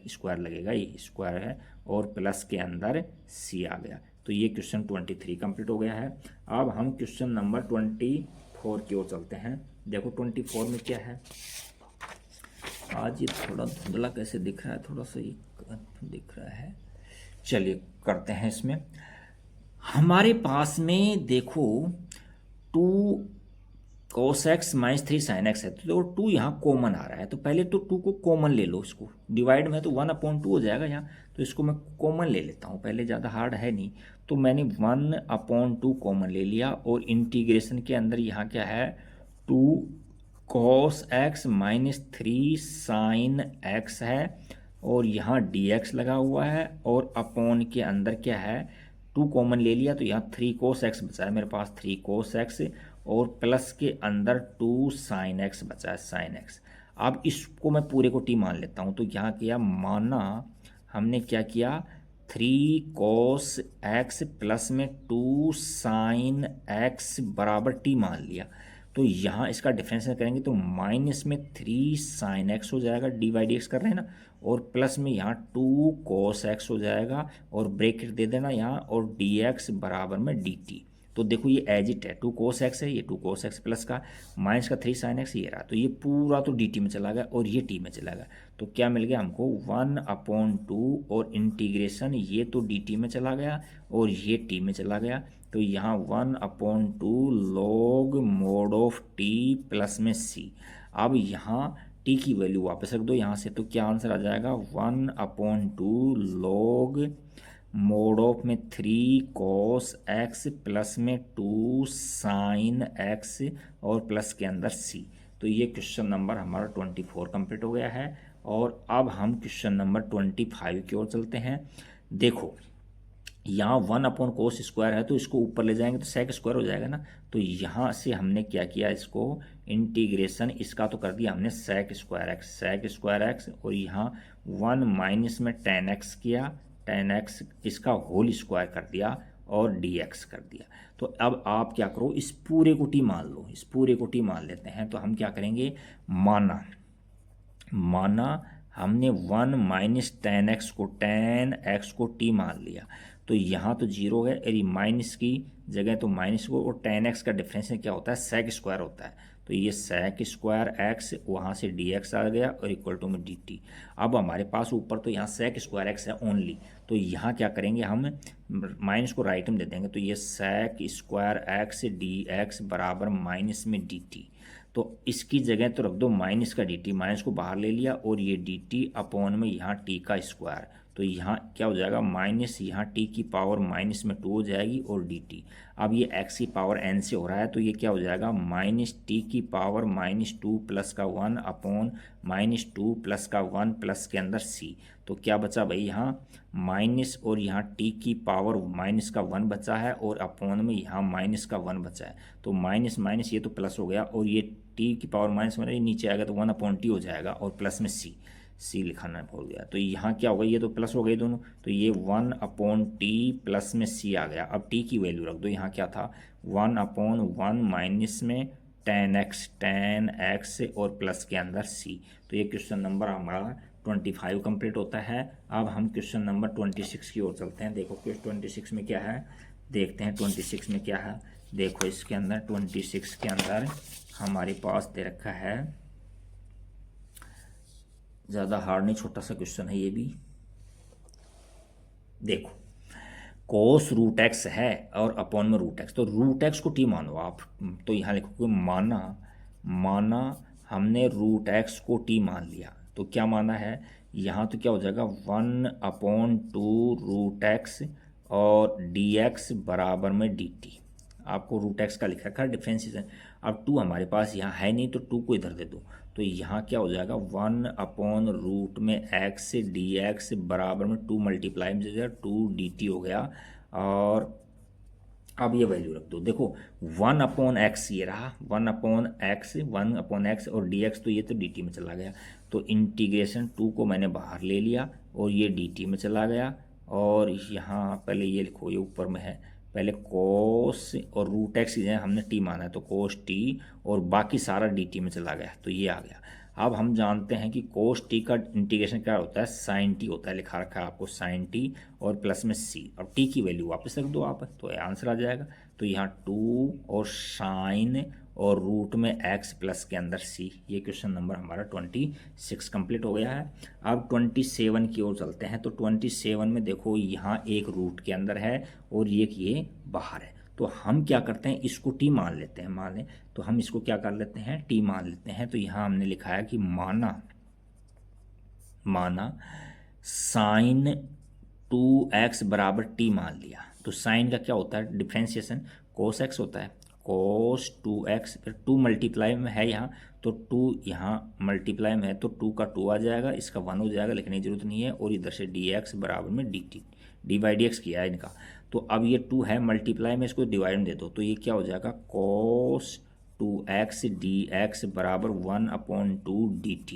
स्क्वायर लगेगा, ये स्क्वायर है और प्लस के अंदर c आ गया। तो ये क्वेश्चन 23 कंप्लीट हो गया है। अब हम क्वेश्चन नंबर 24 की ओर चलते हैं। देखो 24 में क्या है, आज ये थोड़ा धुंधला कैसे दिख रहा है, थोड़ा सा ये दिख रहा है। चलिए करते हैं इसमें। हमारे पास में देखो 2 cos x - 3 sin x है तो 2 यहाँ कॉमन आ रहा है। तो पहले तो 2 को कॉमन ले लो, इसको डिवाइड में तो 1/2 हो जाएगा यहाँ। तो इसको मैं कॉमन ले लेता हूँ, पहले ज़्यादा हार्ड है नहीं। तो मैंने 1/2 कॉमन ले लिया और इंटीग्रेशन के अंदर यहाँ क्या है 2 cos x - 3 sin x है और यहाँ dx लगा हुआ है और अपॉन के अंदर क्या है 2 कॉमन ले लिया तो यहाँ 3 cos x बचा है मेरे पास, 3 cos x और प्लस के अंदर 2 sin x बचा है, sin x। अब इसको मैं पूरे को t मान लेता हूँ। तो यहाँ किया माना हमने क्या किया 3 cos x प्लस में 2 sin x बराबर t मान लिया। तो यहाँ इसका डिफरेंशियल करेंगे तो माइनस में 3 साइन एक्स हो जाएगा, डी बाई डी एक्स कर रहे हैं ना, और प्लस में यहाँ 2 कॉस एक्स हो जाएगा, और ब्रैकेट दे देना यहाँ, और डी एक्स बराबर में डी टी। तो देखो ये एज इट है, 2 कोस एक्स है, ये 2 कोस एक्स प्लस का माइनस का 3 साइन एक्स ये रहा, तो ये पूरा तो डी टी में चला गया और ये टी में चला गया। तो क्या मिल गया हमको 1/2, और इंटीग्रेशन ये तो डी टी में चला गया और ये टी में चला गया, तो यहाँ 1/2 log mod of T plus में सी। अब यहाँ टी की वैल्यू वापस रख दो यहाँ से, तो क्या आंसर आ जाएगा 1/2 log मोड ऑफ में 3 कॉस एक्स प्लस में 2 साइन एक्स और प्लस के अंदर सी। तो ये क्वेश्चन नंबर हमारा 24 कंप्लीट हो गया है। और अब हम क्वेश्चन नंबर 25 की ओर चलते हैं। देखो यहाँ 1/cos स्क्वायर है, तो इसको ऊपर ले जाएंगे तो सेक स्क्वायर हो जाएगा ना, तो यहाँ से हमने क्या किया, इसको इंटीग्रेशन इसका तो कर दिया हमने सेक स्क्वायर एक्स, और यहाँ 1 माइनस में tan x किया, tan x इसका होल स्क्वायर कर दिया और dx कर दिया। तो अब आप क्या करो, इस पूरे को टी मान लो, इस पूरे को टी मान लेते हैं। तो हम क्या करेंगे, माना हमने 1 माइनस tan x को टी मान लिया, तो यहाँ तो जीरो है, अरे माइनस की जगह तो माइनस को, और tan x का डिफरेंस क्या होता है, सेक स्क्वायर होता है, तो ये सेक स्क्वायर एक्स वहाँ से डी एक्स आ गया और इक्वल टू में डी टी। अब हमारे पास ऊपर तो यहाँ सेक स्क्वायर एक्स है ओनली, तो यहाँ क्या करेंगे, हम माइनस को राइट में दे देंगे, तो ये sec square x D x बराबर माइनस में डी टी। तो इसकी जगह तो रख दो माइनस का डी टी, माइनस को बाहर ले लिया, और ये डी टी अपॉन में यहाँ टी का स्क्वायर, तो यहाँ क्या हो जाएगा माइनस, यहाँ टी की पावर माइनस में 2 हो जाएगी और डी टी। अब ये एक्स की पावर एन से हो रहा है, तो ये क्या हो जाएगा माइनस टी की पावर -2 प्लस का 1 अपॉन -2 प्लस का 1 प्लस के अंदर सी। तो क्या बचा भाई, यहाँ माइनस और यहाँ टी की पावर माइनस का 1 बचा है, और अपॉन में यहाँ माइनस का 1 बचा है, तो माइनस माइनस ये तो प्लस हो गया, और ये टी की पावर माइनस में नीचे आएगा तो 1/t हो जाएगा, और प्लस में सी लिखाना भूल गया। तो यहाँ क्या होगा, ये तो प्लस हो गई दोनों, तो ये 1/t प्लस में सी आ गया। अब टी की वैल्यू रख दो, यहाँ क्या था 1/1 माइनस में tan x और प्लस के अंदर सी। तो ये क्वेश्चन नंबर हमारा 25 कंप्लीट होता है। अब हम क्वेश्चन नंबर 26 की ओर चलते हैं। देखो क्वेश्चन 26 में क्या है, देखते हैं 26 में क्या है। देखो इसके अंदर 26 के अंदर हमारे पास दे रखा है, ज़्यादा हार्ड नहीं, छोटा सा क्वेश्चन है ये भी। देखो कोस रूट एक्स है और अपॉन में रूट एक्स, तो रूट एक्स को टी मानो आप, तो यहाँ लिखोगे माना हमने रूट एक्स को टी मान लिया, तो क्या माना है, यहाँ तो क्या हो जाएगा 1/2 रूट एक्स और डी एक्स बराबर में डी टी। आपको रूट एक्स का लिखा रखा है डिफ्रेंशिएशन। अब 2 हमारे पास यहाँ है नहीं, तो 2 को इधर दे दो, तो यहाँ क्या हो जाएगा 1/रूट में एक्स डी एक्स बराबर में 2 मल्टीप्लाई में 2 डी टी हो गया। और अब ये वैल्यू रख दो, देखो 1/x ये रहा, 1/x और डी एक्स, तो ये तो डी टी में चला गया, तो इंटीग्रेशन 2 को मैंने बाहर ले लिया और ये डी टी में चला गया। और यहाँ पहले ये लिखो, ये ऊपर में है, पहले कोस और रूट एक्स की जगह हमने टी माना है, तो कोस टी और बाकी सारा डी टी में चला गया, तो ये आ गया। अब हम जानते हैं कि कोस टी का इंटीग्रेशन क्या होता है, साइन टी होता है, लिखा रखा है आपको साइन टी और प्लस में सी। अब टी की वैल्यू वापस रख दो आप, तो आंसर आ जाएगा। तो यहाँ 2 और साइन और रूट में x प्लस के अंदर c। ये क्वेश्चन नंबर हमारा 26 कंप्लीट हो गया है। अब 27 की ओर चलते हैं। तो 27 में देखो यहाँ एक रूट के अंदर है और ये बाहर है, तो हम क्या करते हैं, इसको t मान लेते हैं, मान लें तो हम इसको क्या कर लेते हैं, t मान लेते हैं। तो यहाँ हमने लिखा है कि माना साइन 2x बराबर t मान लिया। तो साइन का क्या होता है, डिफ्रेंशिएशन कोस x होता है, कोस 2x, फिर 2 मल्टीप्लाई में है यहाँ, तो 2 यहाँ मल्टीप्लाई में है, तो 2 का 2 आ जाएगा, इसका 1 हो जाएगा, लिखने की जरूरत नहीं है। और इधर से dx बराबर में dt, D by D x किया है इनका। तो अब ये 2 है मल्टीप्लाई में, इसको डिवाइड में दे दो, तो ये क्या हो जाएगा कोस 2x dx बराबर 1/2 dt।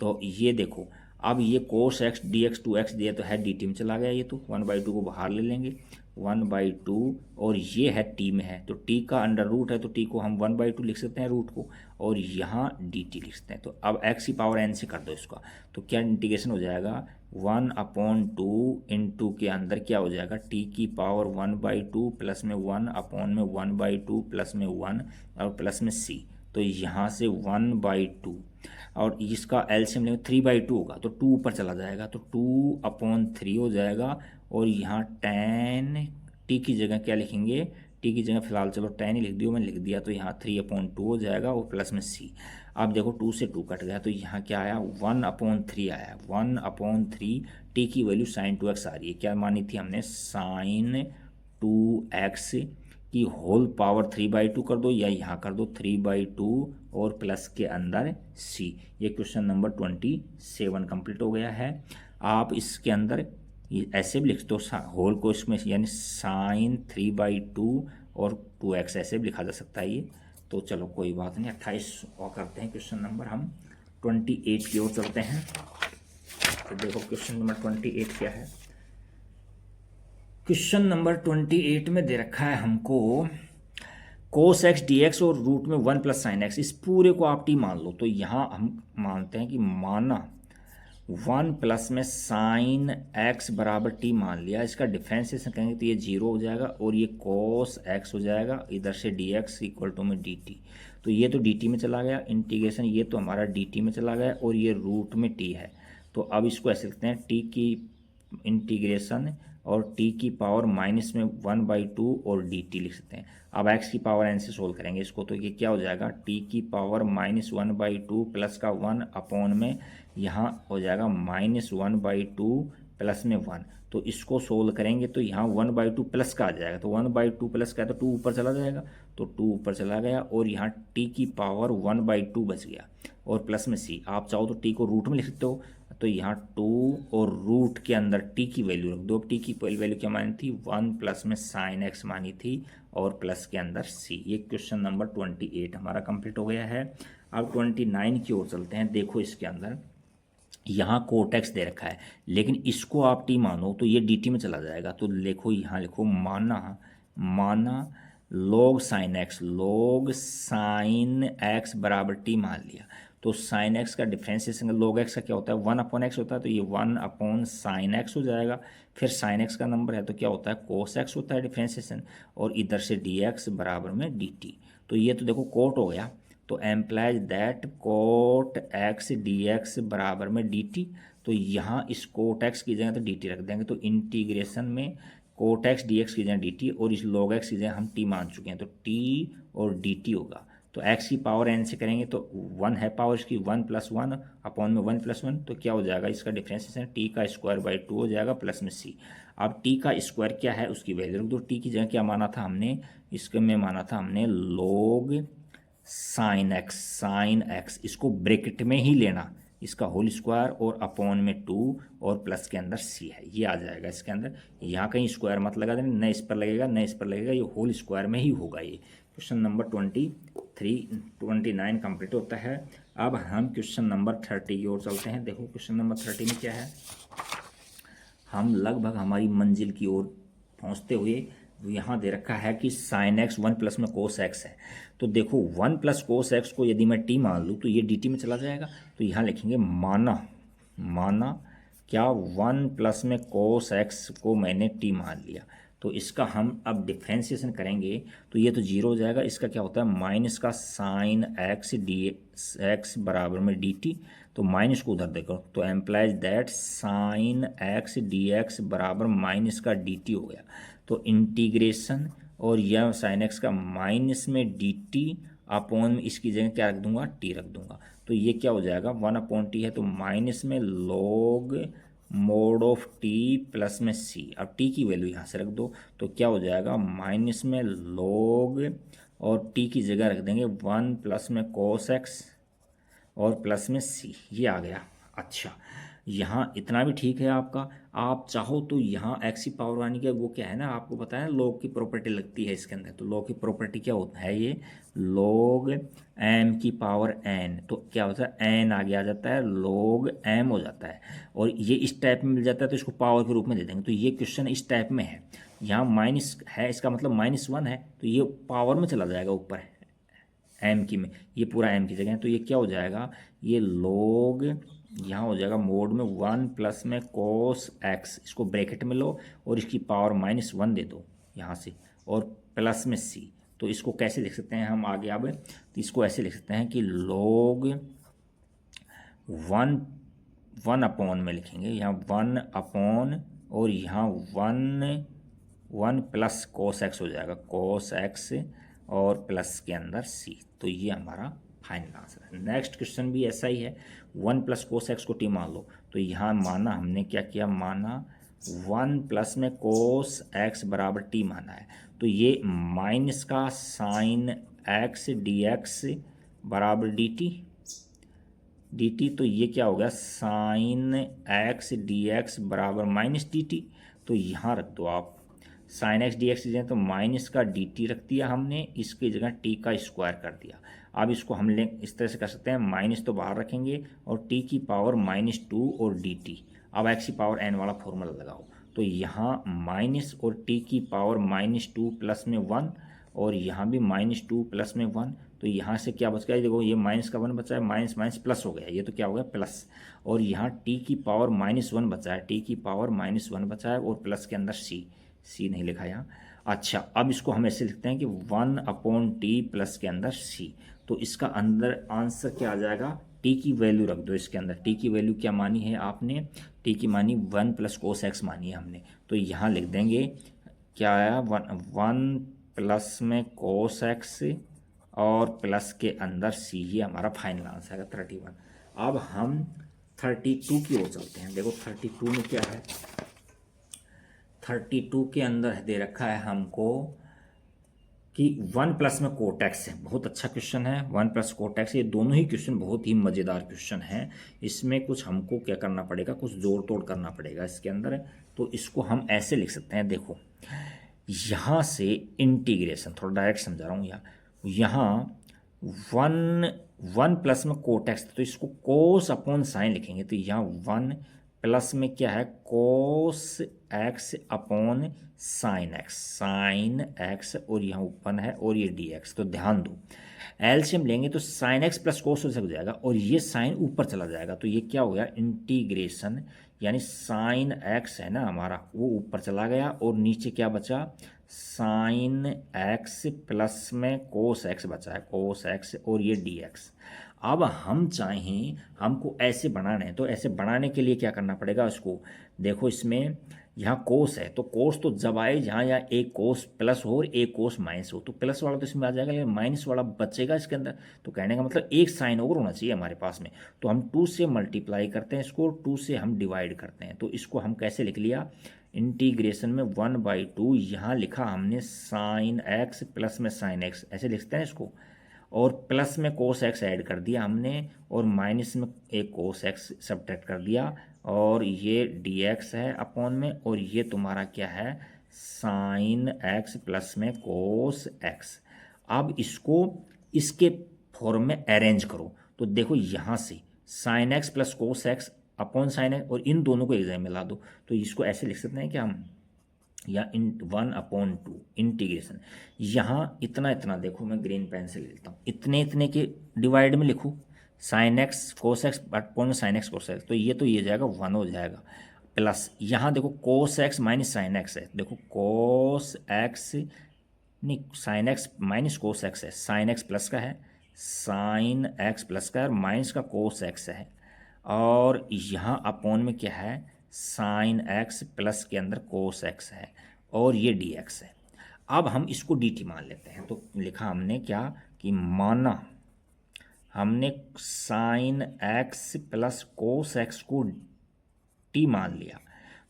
तो ये देखो अब ये cos x D x 2x दिया तो है dt में चला गया, ये तो 1/2 को बाहर ले लेंगे, 1/2 और ये है t में है तो t का अंडर रूट है तो t को हम 1/2 लिख सकते हैं रूट को, और यहाँ dt लिख सकते हैं। तो अब x की पावर n से कर दो इसका, तो क्या इंटीग्रेशन हो जाएगा 1/2 इंटू के अंदर क्या हो जाएगा t की पावर 1/2 प्लस में 1/2 प्लस में 1 और प्लस में c, तो यहाँ से 1/2 और इसका एलसीएम लेंगे 3/2 होगा तो 2 ऊपर चला जाएगा तो 2/3 हो जाएगा, और यहाँ tan t की जगह क्या लिखेंगे, t की जगह फिलहाल चलो tan ही लिख दियो, मैंने लिख दिया, तो यहाँ 3/2 हो जाएगा और प्लस में c। अब देखो 2 से 2 कट गया तो यहाँ क्या आया 1/3 आया, 1/3 t की वैल्यू sin 2x आ रही है, क्या मानी थी हमने sin 2x की होल पावर 3/2 कर दो या यहाँ कर दो 3/2 और प्लस के अंदर c। ये क्वेश्चन नंबर 27 कंप्लीट हो गया है। आप इसके अंदर ये ऐसे भी लिख दो होल को इसमें, यानी sin 3/2 और 2x ऐसे भी लिखा जा सकता है ये, तो चलो कोई बात नहीं। 28 और करते हैं क्वेश्चन नंबर हम 28 की ओर चलते हैं। तो देखो क्वेश्चन नंबर 28 क्या है। क्वेश्चन नंबर 28 में दे रखा है हमको cos x dx और रूट में 1 प्लस साइन एक्स, इस पूरे को आप t मान लो। तो यहाँ हम मानते हैं कि माना 1 प्लस में साइन x बराबर t मान लिया, इसका डिफ्रेंसिएशन करेंगे तो ये 0 हो जाएगा और ये cos x हो जाएगा, इधर से dx इक्वल टू में dt, तो ये तो dt में चला गया इंटीग्रेशन, ये तो हमारा dt में चला गया और ये रूट में t है। तो अब इसको ऐसे लिखते हैं t की इंटीग्रेशन और t की पावर माइनस में 1/2 और dt लिख सकते हैं। अब x की पावर n से सोल्व करेंगे इसको, तो ये क्या हो जाएगा t की पावर -1/2 प्लस का 1 अपॉन में यहाँ हो जाएगा -1/2 प्लस में 1, तो इसको सोल्व करेंगे तो यहाँ 1/2 प्लस का आ जाएगा, तो 1/2 प्लस का है तो 2 ऊपर चला जाएगा, तो 2 ऊपर चला गया और यहाँ t की पावर 1/2 बच गया और प्लस में c। आप चाहो तो t को रूट में लिख सकते हो, तो यहाँ 2 और रूट के अंदर t की वैल्यू रख दो। अब t की वैल्यू क्या मानी थी 1 प्लस में साइन x मानी थी और प्लस के अंदर c। ये क्वेश्चन नंबर 28 हमारा कंप्लीट हो गया है। अब 29 की ओर चलते हैं। देखो इसके अंदर यहाँ कोट एक्स दे रखा है, लेकिन इसको आप टी मानो तो ये डी टी में चला जाएगा। तो देखो यहाँ लिखो माना log साइन एक्स बराबर टी मान लिया, तो साइन एक्स का डिफ्रेंसिएशन log एक्स का क्या होता है 1/x होता है, तो ये 1/sin x हो जाएगा। फिर साइन एक्स का नंबर है तो क्या होता है cos x होता है डिफ्रेंसिएशन, और इधर से dx बराबर में dt, तो ये तो देखो कोट हो गया, तो implies that cot x D x बराबर में डी टी, तो यहाँ इस कोट एक्स की जगह तो डी टी रख देंगे, तो इंटीग्रेशन में कोट एक्स डी एक्स की जगह डी टी और इस लॉग एक्स की जगह हम टी मान चुके हैं, तो टी और डी टी होगा। तो एक्स की पावर एन से करेंगे तो 1 है पावर इसकी 1 + 1 अपॉन में 1 + 1, तो क्या हो जाएगा इसका डिफ्रेंसिएशन टी का स्क्वायर बाई 2 हो जाएगा प्लस में सी। अब टी का स्क्वायर क्या है उसकी वैल्यू रख दो, टी की जगह क्या माना था हमने, इसके में माना था हमने लॉग साइन एक्स, इसको ब्रैकेट में ही लेना, इसका होल स्क्वायर और अपॉन में 2 और प्लस के अंदर सी है, ये आ जाएगा इसके अंदर। यहाँ कहीं स्क्वायर मत लगा देना, न इस पर लगेगा न इस पर लगेगा, ये होल स्क्वायर में ही होगा। ये क्वेश्चन नंबर 29 कंप्लीट होता है। अब हम क्वेश्चन नंबर 30 की ओर चलते हैं। देखो क्वेश्चन नंबर 30 में क्या है, हम लगभग हमारी मंजिल की ओर पहुँचते हुए यहाँ दे रखा है कि साइन एक्स 1 प्लस में कोस एक्स है, तो देखो 1 प्लस कोस एक्स को यदि मैं टी मान लूँ तो ये डी टी में चला जाएगा, तो यहाँ लिखेंगे माना क्या 1 प्लस में कोस एक्स को मैंने टी मान लिया, तो इसका हम अब डिफ्रेंसिएशन करेंगे तो ये तो 0 हो जाएगा। इसका क्या होता है माइनस का साइन एक्स डी एक्स बराबर में डी टी, तो माइनस को उधर देखो, तो implies that sine x D x बराबर माइनस का डी टी हो गया। तो इंटीग्रेशन और यह साइन एक्स का माइनस में डी टी अपॉन में इसकी जगह क्या रख दूंगा टी रख दूंगा, तो ये क्या हो जाएगा 1/t है, तो माइनस में log mode of T plus में सी। अब टी की वैल्यू यहाँ से रख दो, तो क्या हो जाएगा माइनस में लॉग और टी की जगह रख देंगे 1 प्लस में कोस एक्स और प्लस में सी, ये आ गया। अच्छा यहाँ इतना भी ठीक है आपका। आप चाहो तो यहाँ एक्स की पावर यानी कि वो क्या है ना, आपको पता है लॉग की प्रॉपर्टी लगती है इसके अंदर। तो लॉग की प्रॉपर्टी क्या होता है, ये लॉग एम की पावर एन, तो क्या होता है एन आगे आ जाता है, लॉग एम हो जाता है। और ये इस टाइप में मिल जाता है तो इसको पावर के रूप में दे देंगे। तो ये क्वेश्चन इस टाइप में है, यहाँ माइनस है, इसका मतलब -1 है, तो ये पावर में चला जाएगा ऊपर एम की में, ये पूरा एम की जगह है। तो ये क्या हो जाएगा, ये लॉग यहाँ हो जाएगा मोड में 1 प्लस में कोस एक्स, इसको ब्रैकेट में लो और इसकी पावर -1 दे दो यहाँ से, और प्लस में सी। तो इसको कैसे लिख सकते हैं हम आगे अब, तो इसको ऐसे लिख सकते हैं कि लॉग 1 अपॉन में लिखेंगे, यहाँ 1 अपॉन और यहाँ 1 प्लस कोस एक्स हो जाएगा, कोस एक्स और प्लस के अंदर सी। तो ये हमारा फाइनल आंसर है। नेक्स्ट क्वेश्चन भी ऐसा ही है, 1 प्लस कोस एक्स को टी मान लो। तो यहाँ माना हमने क्या किया, माना 1 प्लस में कोस एक्स बराबर टी माना है। तो ये माइनस का साइन एक्स डी एक्स बराबर डी टी, तो ये क्या हो गया, साइन एक्स डी एक्स बराबर माइनस डी टी। तो यहाँ रख दो आप साइन एक्स डी एक्स तो माइनस का डी टी रख दिया हमने, इसकी जगह टी का स्क्वायर कर दिया। अब इसको हम ले इस तरह से कर सकते हैं, माइनस तो बाहर रखेंगे और टी की पावर -2 और डी टी। अब एक्स की पावर एन वाला फॉर्मूला लगाओ। तो यहाँ माइनस और टी की पावर -2 प्लस में 1, और यहाँ भी -2 प्लस में 1। तो यहाँ से क्या बच गया, देखो ये माइनस का 1 बचा है, माइनस माइनस प्लस हो गया, ये तो क्या हो गया प्लस। और यहाँ टी की पावर -1 बचा है, टी की पावर -1 बचा है, और प्लस के अंदर सी नहीं लिखा यहाँ। अच्छा, अब इसको हम ऐसे लिखते हैं कि 1 अपॉन टी प्लस के अंदर सी। तो इसका अंदर आंसर क्या आ जाएगा, टी की वैल्यू रख दो इसके अंदर। टी की वैल्यू क्या मानी है आपने, टी की मानी 1 प्लस कोस एक्स मानी है हमने। तो यहाँ लिख देंगे क्या आया, 1 प्लस में कोस एक्स और प्लस के अंदर सी, ये हमारा फाइनल आंसर है 31। अब हम 32 की ओर चलते हैं। देखो 32 में क्या है, 32 के अंदर दे रखा है हमको कि 1 प्लस में कोटेक्स है। बहुत अच्छा क्वेश्चन है, 1 प्लस कोटेक्स। ये दोनों ही क्वेश्चन बहुत ही मज़ेदार क्वेश्चन हैं। इसमें कुछ हमको क्या करना पड़ेगा, कुछ जोड़ तोड़ करना पड़ेगा इसके अंदर। तो इसको हम ऐसे लिख सकते हैं, देखो यहाँ से इंटीग्रेशन, थोड़ा डायरेक्ट समझा रहा हूँ यहाँ 1 प्लस में कोटेक्स, तो इसको कोस अपॉन साइन लिखेंगे। तो यहाँ 1 प्लस में क्या है, cos x upon sine x, और यहाँ ऊपर है और ये डी एक्स। तो ध्यान दो एलसीएम लेंगे तो साइन एक्स प्लस कोस हो जाएगा, और ये साइन ऊपर चला जाएगा। तो ये क्या हो गया, इंटीग्रेशन, यानी साइन एक्स है ना हमारा, वो ऊपर चला गया, और नीचे क्या बचा, साइन एक्स प्लस में कोस एक्स बचा है, कोस एक्स और ये डी एक्स। अब हम चाहें हमको ऐसे बनाना है, तो ऐसे बनाने के लिए क्या करना पड़ेगा, इसको देखो इसमें यहाँ कोस है, तो कोस तो जब आए जहाँ या एक कोस प्लस हो और एक कोस माइनस हो, तो प्लस वाला तो इसमें आ जाएगा, लेकिन माइनस वाला बचेगा इसके अंदर। तो कहने का मतलब एक साइन और होना चाहिए हमारे पास में। तो हम 2 से मल्टीप्लाई करते हैं इसको, 2 से हम डिवाइड करते हैं। तो इसको हम कैसे लिख लिया, इंटीग्रेशन में 1/2 यहाँ लिखा हमने साइन एक्स प्लस में साइन एक्स, ऐसे लिखते हैं इसको, और प्लस में कोस एक्स ऐड कर दिया हमने, और माइनस में एक कोस एक्स सब्ट्रैक्ट कर दिया, और ये डी एक्स है अपॉन में, और ये तुम्हारा क्या है, साइन एक्स प्लस में कोस एक्स। अब इसको इसके फॉर्म में अरेंज करो। तो देखो यहाँ से sine x plus cos x upon sine x, और इन दोनों को एक जगह मिला दो। तो इसको ऐसे लिख सकते हैं कि हम या 1/2 इंटीग्रेशन, यहाँ इतना इतना, देखो मैं ग्रीन पेन से ले लेता हूँ, इतने इतने के डिवाइड में लिखूँ, sine x cos x upon में साइन एक्स कोस एक्स, तो ये जाएगा 1 हो जाएगा, प्लस यहाँ देखो cos x minus sine x है, देखो कोस एक्स नहीं, sine x minus cos x है, साइन एक्स प्लस का है, साइन एक्स प्लस का है, और माइनस का कोस एक्स है, और यहाँ अपॉन में क्या है, साइन एक्स प्लस के अंदर कोस एक्स है, और ये डी एक्स है। अब हम इसको डी टी मान लेते हैं। तो लिखा हमने क्या कि माना हमने sine x plus cos x को टी मान लिया।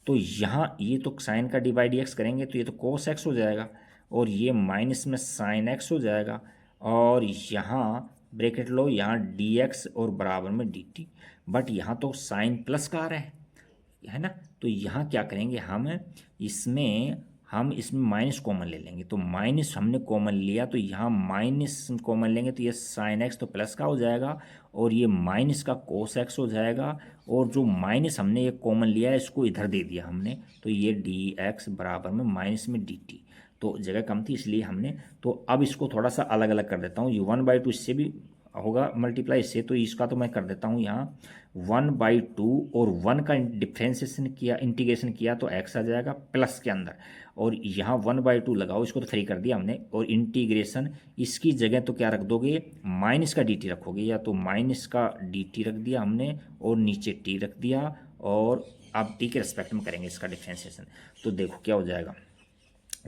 तो यहाँ ये तो साइन का डी बाई डी एक्स करेंगे तो ये तो कोस एक्स हो जाएगा, और ये माइनस में साइन एक्स हो जाएगा, और यहाँ ब्रैकेट लो, यहाँ dx और बराबर में dt, बट यहाँ तो साइन प्लस का आ रहा है ना। तो यहाँ क्या करेंगे हम इसमें माइनस कॉमन ले लेंगे। तो माइनस हमने कॉमन लिया तो यहाँ माइनस कॉमन लेंगे तो ये साइन एक्स तो प्लस का हो जाएगा और ये माइनस का कोस एक्स हो जाएगा, और जो माइनस हमने ये कॉमन लिया है इसको इधर दे दिया हमने, तो ये डी एक्स बराबर में माइनस में डी टी। तो जगह कम थी इसलिए हमने, तो अब इसको थोड़ा सा अलग अलग कर देता हूँ। ये 1/2 इससे भी होगा मल्टीप्लाई इससे, तो इसका तो मैं कर देता हूँ यहाँ 1/2 और 1 का डिफ्रेंसिएशन किया, इंटीग्रेशन किया तो x आ जाएगा प्लस के अंदर, और यहाँ 1/2 लगाओ, इसको तो 3 कर दिया हमने, और इंटीग्रेशन इसकी जगह तो क्या रख दोगे, माइनस का dt रखोगे, या तो माइनस का dt रख दिया हमने और नीचे t रख दिया, और अब t के रेस्पेक्ट में करेंगे इसका डिफ्रेंसिएशन। तो देखो क्या हो जाएगा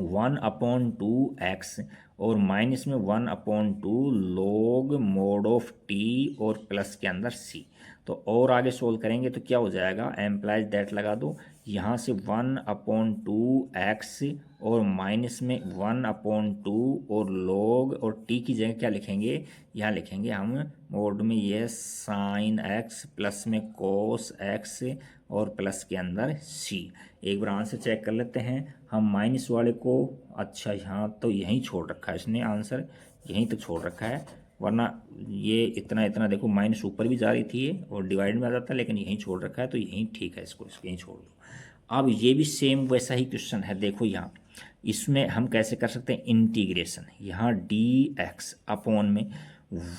1/2x और माइनस में 1/2 log mod ऑफ t और प्लस के अंदर c। तो और आगे सोल्व करेंगे तो क्या हो जाएगा, एम्प्लाइज दैट लगा दो, यहाँ से 1/2x और माइनस में 1/2 और log और t की जगह क्या लिखेंगे, यहाँ लिखेंगे हम मोड में ये साइन x प्लस में कोस x और प्लस के अंदर c। एक बार आंसर चेक कर लेते हैं हम माइनस वाले को। अच्छा यहाँ तो यहीं छोड़ रखा है इसने, आंसर यहीं तो छोड़ रखा है, वरना ये इतना इतना देखो माइनस ऊपर भी जा रही थी ये और डिवाइड में आ जाता है, लेकिन यहीं छोड़ रखा है तो यहीं ठीक है, इसको यहीं छोड़ दो। अब ये भी सेम वैसा ही क्वेश्चन है, देखो यहाँ इसमें हम कैसे कर सकते हैं इंटीग्रेशन, यहाँ डी एक्स अपॉन में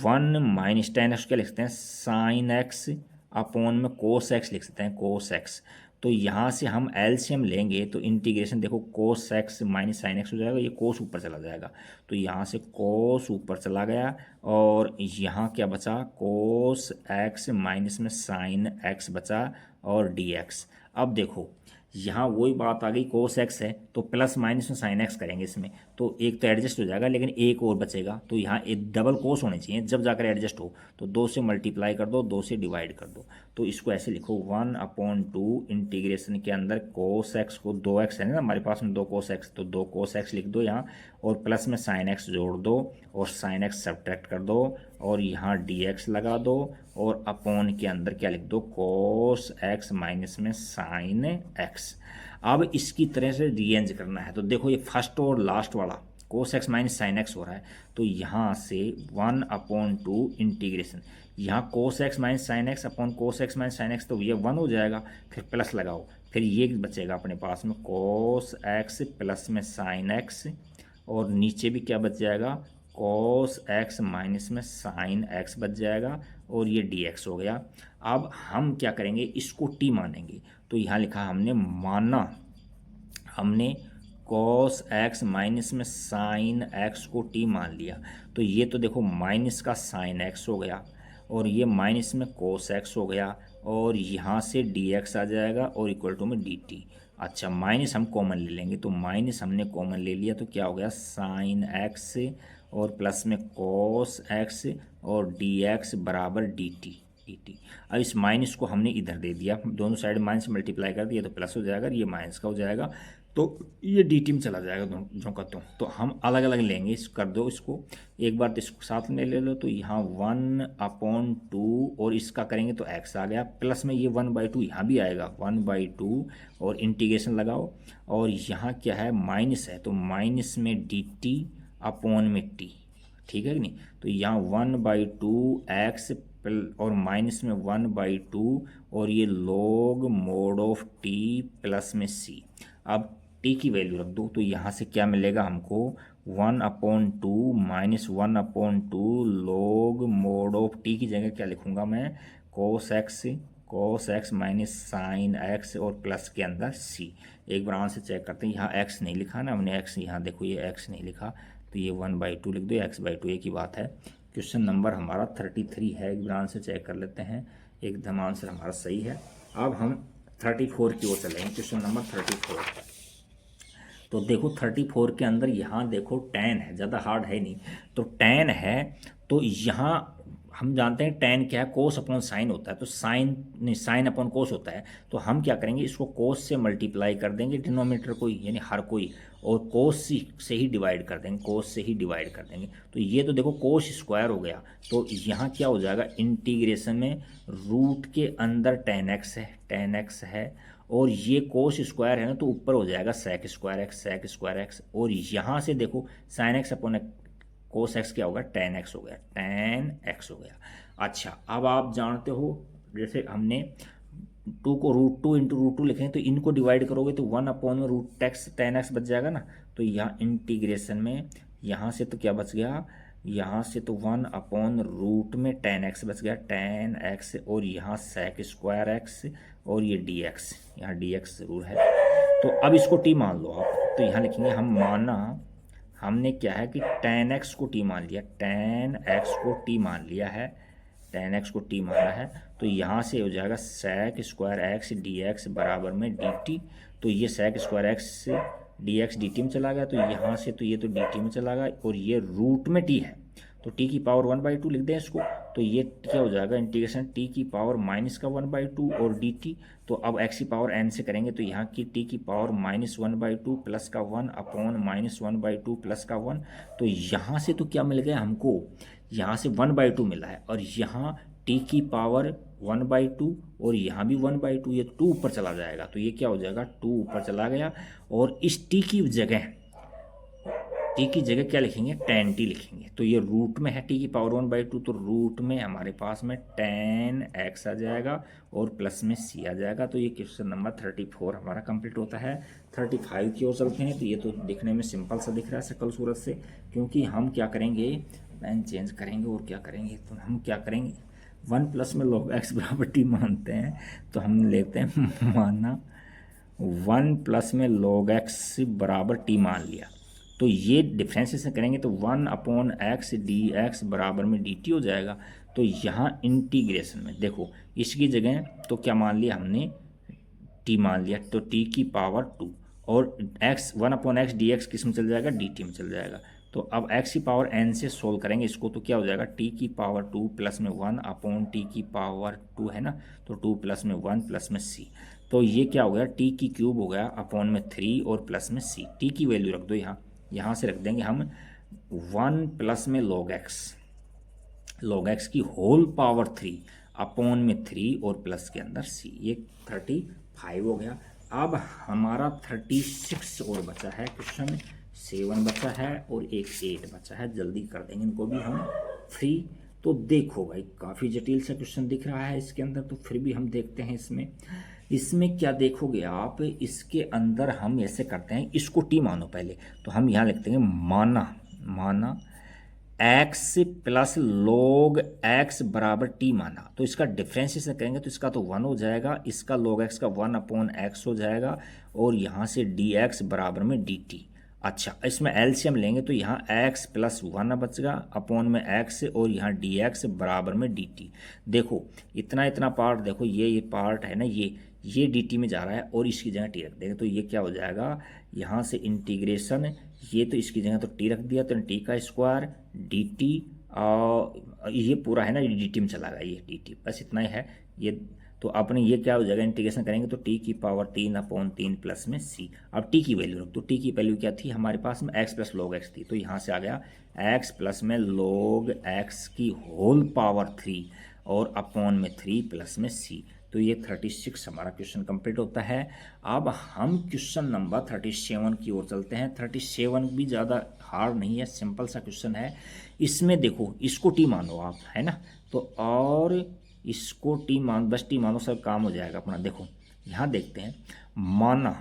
1 माइनस टेन एक्स क्या लिख सकते हैं, साइन एक्स अपॉन में कोस एक्स लिख सकते हैं, कोस एक्स। तो यहाँ से हम एलसीएम लेंगे तो इंटीग्रेशन देखो cos x minus sine x हो जाएगा, ये कोस ऊपर चला जाएगा, तो यहाँ से कोस ऊपर चला गया और यहाँ क्या बचा, कोस एक्स माइनस में साइन एक्स बचा और डी एक्स। अब देखो यहाँ वही बात आ गई, कोस एक्स है तो प्लस माइनस में साइन एक्स करेंगे इसमें, तो एक तो एडजस्ट हो जाएगा लेकिन एक और बचेगा, तो यहाँ एक डबल कोस होने चाहिए जब जाकर एडजस्ट हो, तो 2 से मल्टीप्लाई कर दो, 2 से डिवाइड कर दो। तो इसको ऐसे लिखो 1/2 इंटीग्रेशन के अंदर कोस एक्स को 2x है ना हमारे पास में, 2 कोस एक्स, तो 2 कोस एक्स लिख दो यहाँ, और प्लस में साइन एक्स जोड़ दो और साइन एक्स सब्ट्रैक्ट कर दो और यहाँ डी एक्स लगा दो, और अपॉन के अंदर क्या लिख दो, कोस एक्स माइनस में साइन एक्स। अब इसकी तरह से रीअरेंज करना है, तो देखो ये फर्स्ट और लास्ट वाला cos x minus sine x हो रहा है, तो यहाँ से 1/2 इंटीग्रेशन, यहाँ cos x minus sign x upon cos x minus sine x, तो ये 1 हो जाएगा, फिर प्लस लगाओ, फिर ये बचेगा अपने पास में कोस एक्स प्लस में साइन एक्स, और नीचे भी क्या बच जाएगा, कोस एक्स माइनस में साइन एक्स बच जाएगा, और ये डी एक्स हो गया। अब हम क्या करेंगे, इसको टी मानेंगे, तो यहाँ लिखा हमने माना, हमने कॉस एक्स माइनस में साइन एक्स को टी मान लिया, तो ये तो देखो माइनस का साइन एक्स हो गया और ये माइनस में कोस एक्स हो गया, और यहाँ से डी एक्स आ जाएगा और इक्वल टू में डी टी। अच्छा माइनस हम कॉमन ले लेंगे, तो माइनस हमने कॉमन ले लिया तो क्या हो गया, साइन एक्स और प्लस में कोस एक्स और डी एक्स बराबर डी टी। अब इस माइनस को हमने इधर दे दिया, दोनों साइड माइनस मल्टीप्लाई कर दिया तो प्लस हो जाएगा, ये माइनस का हो जाएगा, तो ये डी टी में चला जाएगा दोनों का। तो हम अलग अलग लेंगे, इस कर दो इसको एक बार, तो इसको साथ में ले लो, तो यहाँ 1/2 और इसका करेंगे तो x आ गया, प्लस में ये 1/2 यहाँ भी आएगा 1/2 और इंटीग्रेशन लगाओ, और यहाँ क्या है माइनस है तो माइनस में डी टी अपॉन में टी, ठीक है कि नहीं। तो यहाँ 1/2 x और माइनस में 1/2 और ये log mod of t plus में c। अब t की वैल्यू रख दो, तो यहाँ से क्या मिलेगा हमको, 1/2 minus 1/2 log mod of t की जगह क्या लिखूँगा मैं, cos x minus sine x और प्लस के अंदर c। एक बार आंसर चेक करते हैं, यहाँ x नहीं लिखा ना हमने, x यहाँ देखो ये x नहीं लिखा, तो ये 1/2 लिख दो, x/2 एक ही बात है। क्वेश्चन नंबर हमारा 33 है, एक बार आंसर चेक कर लेते हैं, एकदम आंसर हमारा सही है। अब हम 34 की ओर चलेंगे, क्वेश्चन नंबर 34। तो देखो 34 के अंदर यहाँ देखो tan है, ज़्यादा हार्ड है नहीं, तो tan है तो यहाँ हम जानते हैं टेन क्या है, कोस अपॉन साइन होता है, तो साइन नहीं, साइन अपॉन कोस होता है। तो हम क्या करेंगे, इसको कोस से मल्टीप्लाई कर देंगे डिनोमिनेटर को, यानी हर कोई, और कोस से ही डिवाइड कर देंगे, कोस से ही डिवाइड कर देंगे। तो ये तो देखो कोस स्क्वायर हो गया, तो यहाँ क्या हो जाएगा, इंटीग्रेशन में रूट के अंदर टेन एक्स है, टेन एक्स है, और ये कोस स्क्वायर है ना, तो ऊपर हो जाएगा sec square x, sec square x, और यहाँ से देखो sine x upon cos x क्या होगा, टेन एक्स हो गया, टेन एक्स हो गया। अच्छा, अब आप जानते हो जैसे हमने टू को root two into root two लिखेंगे, तो इनको डिवाइड करोगे तो वन अपॉन में रूट एक्स टेन एक्स बच जाएगा ना। तो यहाँ इंटीग्रेशन में यहाँ से तो क्या बच गया, यहाँ से तो वन अपॉन रूट में टेन एक्स बच गया, टेन एक्स, और यहाँ सेक स्क्वायर एक्स, और ये डी एक्स, यहाँ डी एक्स जरूर है। तो अब इसको टी मान लो आप, तो यहाँ लिखेंगे हम, माना हमने क्या है कि टेन एक्स को टी मान लिया, टेन एक्स को टी मान लिया है, टेन एक्स को टी माना है, तो यहाँ से हो जाएगा sec square x D x बराबर में डी टी। तो ये sec square x D x d t में चला गया, तो यहाँ से तो ये तो डी टी में चला गया, और ये रूट में टी है, तो टी की पावर 1/2 लिख दें इसको। तो ये क्या हो जाएगा, इंटीग्रेशन टी की पावर माइनस का 1/2 और डी टी। तो अब एक्स की पावर एन से करेंगे, तो यहाँ की टी की पावर -1/2 प्लस का 1 अपॉन -1/2 प्लस का 1। तो यहाँ से तो क्या मिल गया हमको, यहाँ से 1/2 मिला है, और यहाँ टी की पावर 1/2 और यहाँ भी 1/2, ये 2 ऊपर चला जाएगा, तो ये क्या हो जाएगा, 2 ऊपर चला गया। और इस टी की जगह क्या लिखेंगे, टेन टी लिखेंगे। तो ये रूट में है टी की पावर 1/2, तो रूट में हमारे पास में टेन एक्स आ जाएगा और प्लस में सी आ जाएगा। तो ये क्वेश्चन नंबर 34 हमारा कंप्लीट होता है। 35 की ओर चलते हैं। तो ये तो दिखने में सिंपल सा दिख रहा है शकल सूरत से, क्योंकि हम क्या करेंगे, पेन चेंज करेंगे और क्या करेंगे, तो हम क्या करेंगे, 1 प्लस में log x बराबर टी मानते हैं, तो हम लेते हैं माना 1 प्लस में log x बराबर टी मान लिया। तो ये डिफ्रेंसिएशन करेंगे तो 1 अपॉन एक्स डी एक्स बराबर में डी टी हो जाएगा। तो यहाँ इंटीग्रेशन में देखो, इसकी जगह तो क्या मान लिया हमने, टी मान लिया, तो टी की पावर 2, और x 1 upon x D x किस में चल जाएगा, डी टी में चल जाएगा। तो अब x की पावर n से सोल्व करेंगे इसको, तो क्या हो जाएगा, t की पावर 2 प्लस में 1 अपॉन t की पावर 2 है ना, तो 2 प्लस में 1 प्लस में c। तो ये क्या हो गया, t की क्यूब हो गया अपॉन में 3 और प्लस में c। t की वैल्यू रख दो यहाँ से रख देंगे हम 1 प्लस में log x की होल पावर 3 अपॉन में 3 और प्लस के अंदर c। ये 35 हो गया। अब हमारा 36 और बचा है, क्वेश्चन 7 बचा है और एक 8 बचा है, जल्दी कर देंगे इनको भी हम फ्री। तो देखो भाई, काफ़ी जटिल सा क्वेश्चन दिख रहा है इसके अंदर, तो फिर भी हम देखते हैं इसमें क्या देखोगे आप, इसके अंदर हम ऐसे करते हैं, इसको टी मानो पहले, तो हम यहाँ लिखते हैं माना x प्लस log x बराबर टी माना। तो इसका डिफ्रेंशिएशन करेंगे तो इसका तो 1 हो जाएगा, इसका log x का 1 अपॉन x हो जाएगा, और यहाँ से dx बराबर में dt। अच्छा, इसमें एलसीएम लेंगे तो यहाँ x प्लस 1 बचेगा अपॉन में x, और यहाँ dx बराबर में dt। देखो इतना पार्ट देखो, ये पार्ट है ना, ये dt में जा रहा है, और इसकी जगह t रख देंगे, तो ये क्या हो जाएगा, यहाँ से इंटीग्रेशन, ये तो इसकी जगह तो t रख दिया, तो t का स्क्वायर dt, और ये पूरा है ना dt में चला गया, ये dt, बस इतना ही है ये। तो अपने ये क्या हो जाएगा, इंटीग्रेशन करेंगे तो t की पावर 3 अपॉन 3 प्लस में c। अब t की वैल्यू रख दो, t की वैल्यू क्या थी हमारे पास में, x प्लस log x थी, तो यहाँ से आ गया x प्लस में log x की होल पावर 3 और अपॉन में 3 प्लस में c। तो ये 36 हमारा क्वेश्चन कंप्लीट होता है। अब हम क्वेश्चन नंबर 37 की ओर चलते हैं। 37 भी ज़्यादा हार्ड नहीं है, सिंपल सा क्वेश्चन है। इसमें देखो, इसको टी मानो आप, है ना, तो और इसको टी मान, बस टी मानो, सब काम हो जाएगा अपना। देखो यहाँ देखते हैं, माना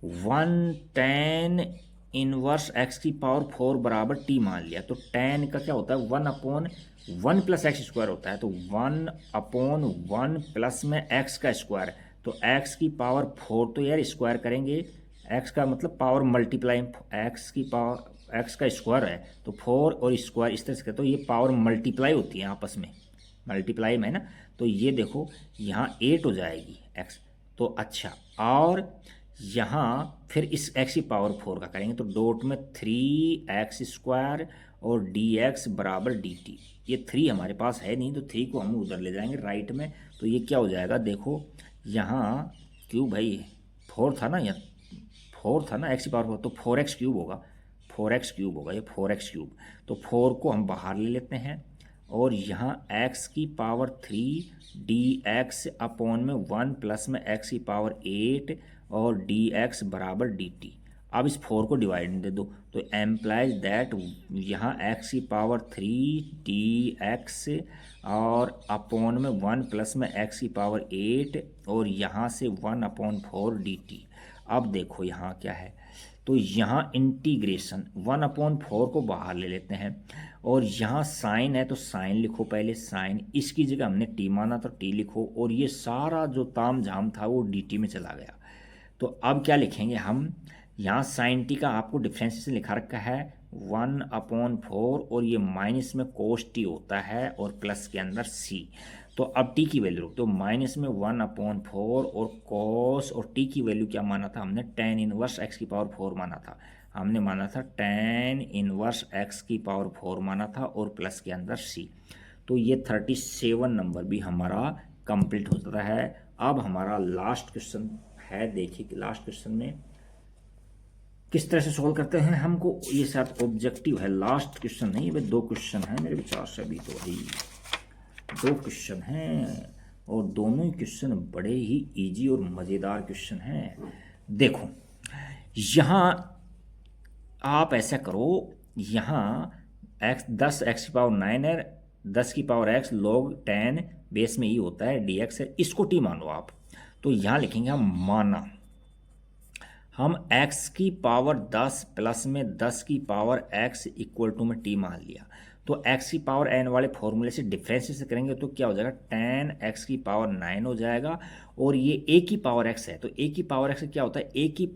1 tan इनवर्स x की पावर 4 बराबर टी मान लिया। तो tan का क्या होता है, 1 अपॉन 1 प्लस एक्स स्क्वायर होता है, तो 1 अपॉन 1 प्लस में x का स्क्वायर, तो x की पावर 4, तो यार स्क्वायर करेंगे, x का मतलब पावर मल्टीप्लाई, x की पावर x का स्क्वायर है, तो 4 और स्क्वायर इस तरह से, तो ये पावर मल्टीप्लाई होती है आपस में, मल्टीप्लाई में है ना। तो ये देखो यहाँ 8 हो जाएगी x, तो अच्छा, और यहाँ फिर इस x की पावर 4 का करेंगे, तो डॉट में 3x स्क्वायर और dx बराबर dt। ये 3 हमारे पास है नहीं, तो 3 को हम उधर ले जाएंगे राइट में, तो ये क्या हो जाएगा, देखो यहाँ क्यूब भाई 4 था ना, यहाँ 4 था ना, x की पावर 4, तो 4x क्यूब होगा, 4x क्यूब होगा, ये 4x क्यूब। तो 4 को हम बाहर ले लेते हैं और यहाँ x की पावर 3 dx अपॉन में 1 प्लस में x की पावर 8 और dx बराबर dt। अब इस 4 को डिवाइड दे दो, तो एम्प्लाइज दैट यहाँ x की पावर 3 dx और अपॉन में 1 प्लस में x की पावर 8 और यहाँ से 1 अपॉन 4 dt। अब देखो यहाँ क्या है, तो यहाँ इंटीग्रेशन 1 अपॉन 4 को बाहर ले लेते हैं और यहाँ साइन है तो साइन लिखो, पहले साइन, इसकी जगह हमने टी माना तो टी लिखो, और ये सारा जो ताम झाम था वो dt में चला गया। तो अब क्या लिखेंगे हम, यहाँ साइन टी का आपको डिफ्रेंशिएशन लिखा रखा है 1 अपॉन 4 और ये माइनस में कोस टी होता है और प्लस के अंदर c। तो अब टी की वैल्यू तो माइनस में 1 अपॉन 4 और कॉस, और टी की वैल्यू क्या माना था हमने, tan इनवर्स x की पावर 4 माना था, हमने माना था tan इनवर्स x की पावर 4 माना था और प्लस के अंदर c। तो ये 37 नंबर भी हमारा कंप्लीट होता है। अब हमारा लास्ट क्वेश्चन है, देखिए कि लास्ट क्वेश्चन में किस तरह से सॉल्व करते हैं। हमको ये शायद ऑब्जेक्टिव है, लास्ट क्वेश्चन नहीं है, 2 क्वेश्चन है मेरे विचार से, अभी तो भाई 2 क्वेश्चन हैं और दोनों ही क्वेश्चन बड़े ही इजी और मज़ेदार क्वेश्चन हैं। देखो यहाँ आप ऐसा करो, यहाँ x 10 की पावर 9 है, 10 की पावर x log 10 बेस में ही होता है dx है, इसको t मानो आप। तो यहाँ लिखेंगे हम माना हम x की पावर 10 प्लस में 10 की पावर x इक्वल टू में t मान लिया, तो x की पावर n वाले फॉर्मूले से डिफरेंशिएट से करेंगे तो क्या हो जाएगा, tan x की पावर 9 हो जाएगा, और ये a की पावर x है, तो a की पावर x क्या होता है, a की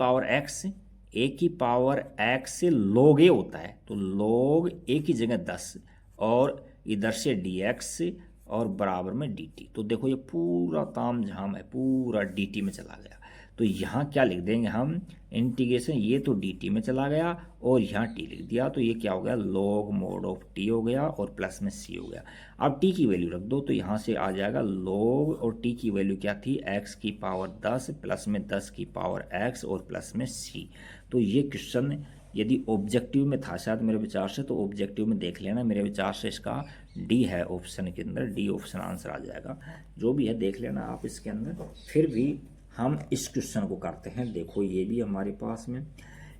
पावर x से log a होता है, तो log a की जगह 10 और इधर से dx और बराबर में dt। तो देखो ये पूरा ताम झाम है, पूरा dt में चला गया। तो यहाँ क्या लिख देंगे हम, इंटीग्रेशन, ये तो dt में चला गया और यहाँ t लिख दिया, तो ये क्या हो गया, log mod ऑफ t हो गया और प्लस में c हो गया। अब t की वैल्यू रख दो, तो यहाँ से आ जाएगा log, और t की वैल्यू क्या थी, x की पावर 10 प्लस में 10 की पावर x और प्लस में c। तो ये क्वेश्चन यदि ऑब्जेक्टिव में था शायद मेरे विचार से, तो ऑब्जेक्टिव में देख लेना, मेरे विचार से इसका डी है ऑप्शन के अंदर, डी ऑप्शन आंसर आ जाएगा, जो भी है देख लेना आप इसके अंदर। फिर भी हम इस क्वेश्चन को करते हैं, देखो ये भी हमारे पास में,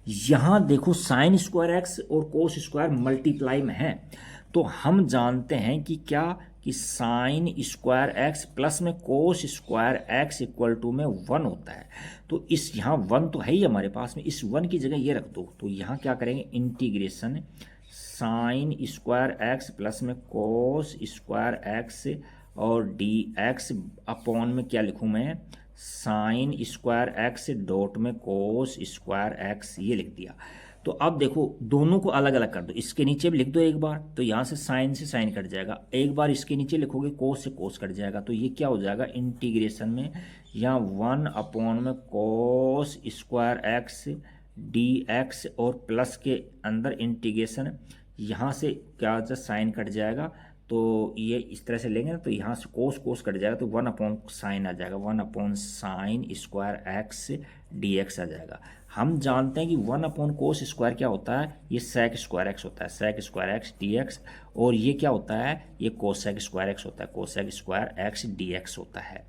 यहाँ देखो साइन स्क्वायर एक्स और कोस स्क्वायर मल्टीप्लाई में है, तो हम जानते हैं कि क्या, कि साइन स्क्वायर एक्स प्लस में cos square x equal to में 1 होता है। तो इस यहाँ 1 तो है ही हमारे पास में, इस 1 की जगह ये रख दो, तो यहाँ क्या करेंगे, integration sign square x plus में कोस स्क्वायर एक्स और डी एक्स अपॉन में क्या लिखूँ मैं, साइन स्क्वायर एक्स डॉट में कोस स्क्वायर एक्स, ये लिख दिया। तो अब देखो दोनों को अलग अलग कर दो, इसके नीचे भी लिख दो एक बार, तो यहाँ से साइन कट जाएगा, एक बार इसके नीचे लिखोगे कोस से कोस कट जाएगा, तो ये क्या हो जाएगा, इंटीग्रेशन में यहाँ 1 अपॉन में cos square x D x और प्लस के अंदर इंटीग्रेशन, यहाँ से क्या हो जाएगा, साइन कट जाएगा, तो ये इस तरह से लेंगे ना, तो यहाँ से कोस कट जाएगा, तो 1 अपॉन साइन आ जाएगा, 1 upon sine square x D X आ जाएगा। हम जानते हैं कि 1 अपॉन कोस स्क्वायर क्या होता है, ये सेक स्क्वायर एक्स होता है, sec square x D x, और ये क्या होता है, ये कोसेक स्क्वायर एक्स होता है, cosec square x D x होता है।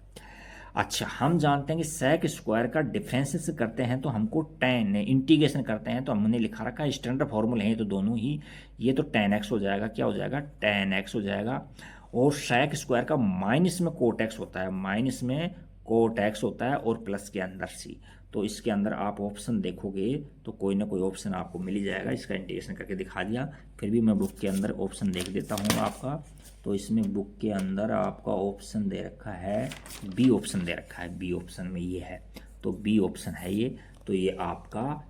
अच्छा, हम जानते हैं कि सेक स्क्वायर का डिफरेंशिएशन करते हैं तो हमको tan, इंटीग्रेशन करते हैं तो हमने लिखा रखा है, स्टैंडर्ड फॉर्मूले हैं तो दोनों ही, ये तो tan x हो जाएगा, क्या हो जाएगा, tan x हो जाएगा, और सेक स्क्वायर का माइनस में कोट x होता है, माइनस में कोट x होता है और प्लस के अंदर c। तो इसके अंदर आप ऑप्शन देखोगे तो कोई ना कोई ऑप्शन आपको मिल ही जाएगा, इसका इंटीग्रेशन करके दिखा दिया। फिर भी मैं बुक के अंदर ऑप्शन देख देता हूँ आपका, तो इसमें बुक के अंदर आपका ऑप्शन दे रखा है, बी ऑप्शन दे रखा है, बी ऑप्शन में ये है, तो बी ऑप्शन है ये। तो ये आपका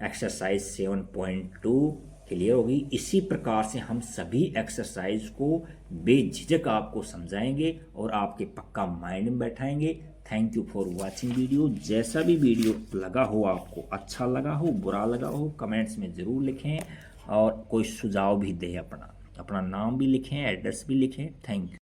एक्सरसाइज 7.2 क्लियर होगी। इसी प्रकार से हम सभी एक्सरसाइज को बेझिझक आपको समझाएंगे और आपके पक्का माइंड में बैठाएंगे। Thank you for watching video. जैसा भी वीडियो लगा हो, आपको अच्छा लगा हो, बुरा लगा हो, कमेंट्स में ज़रूर लिखें। और कोई सुझाव भी दें, अपना अपना नाम भी लिखें, एड्रेस भी लिखें। Thank you.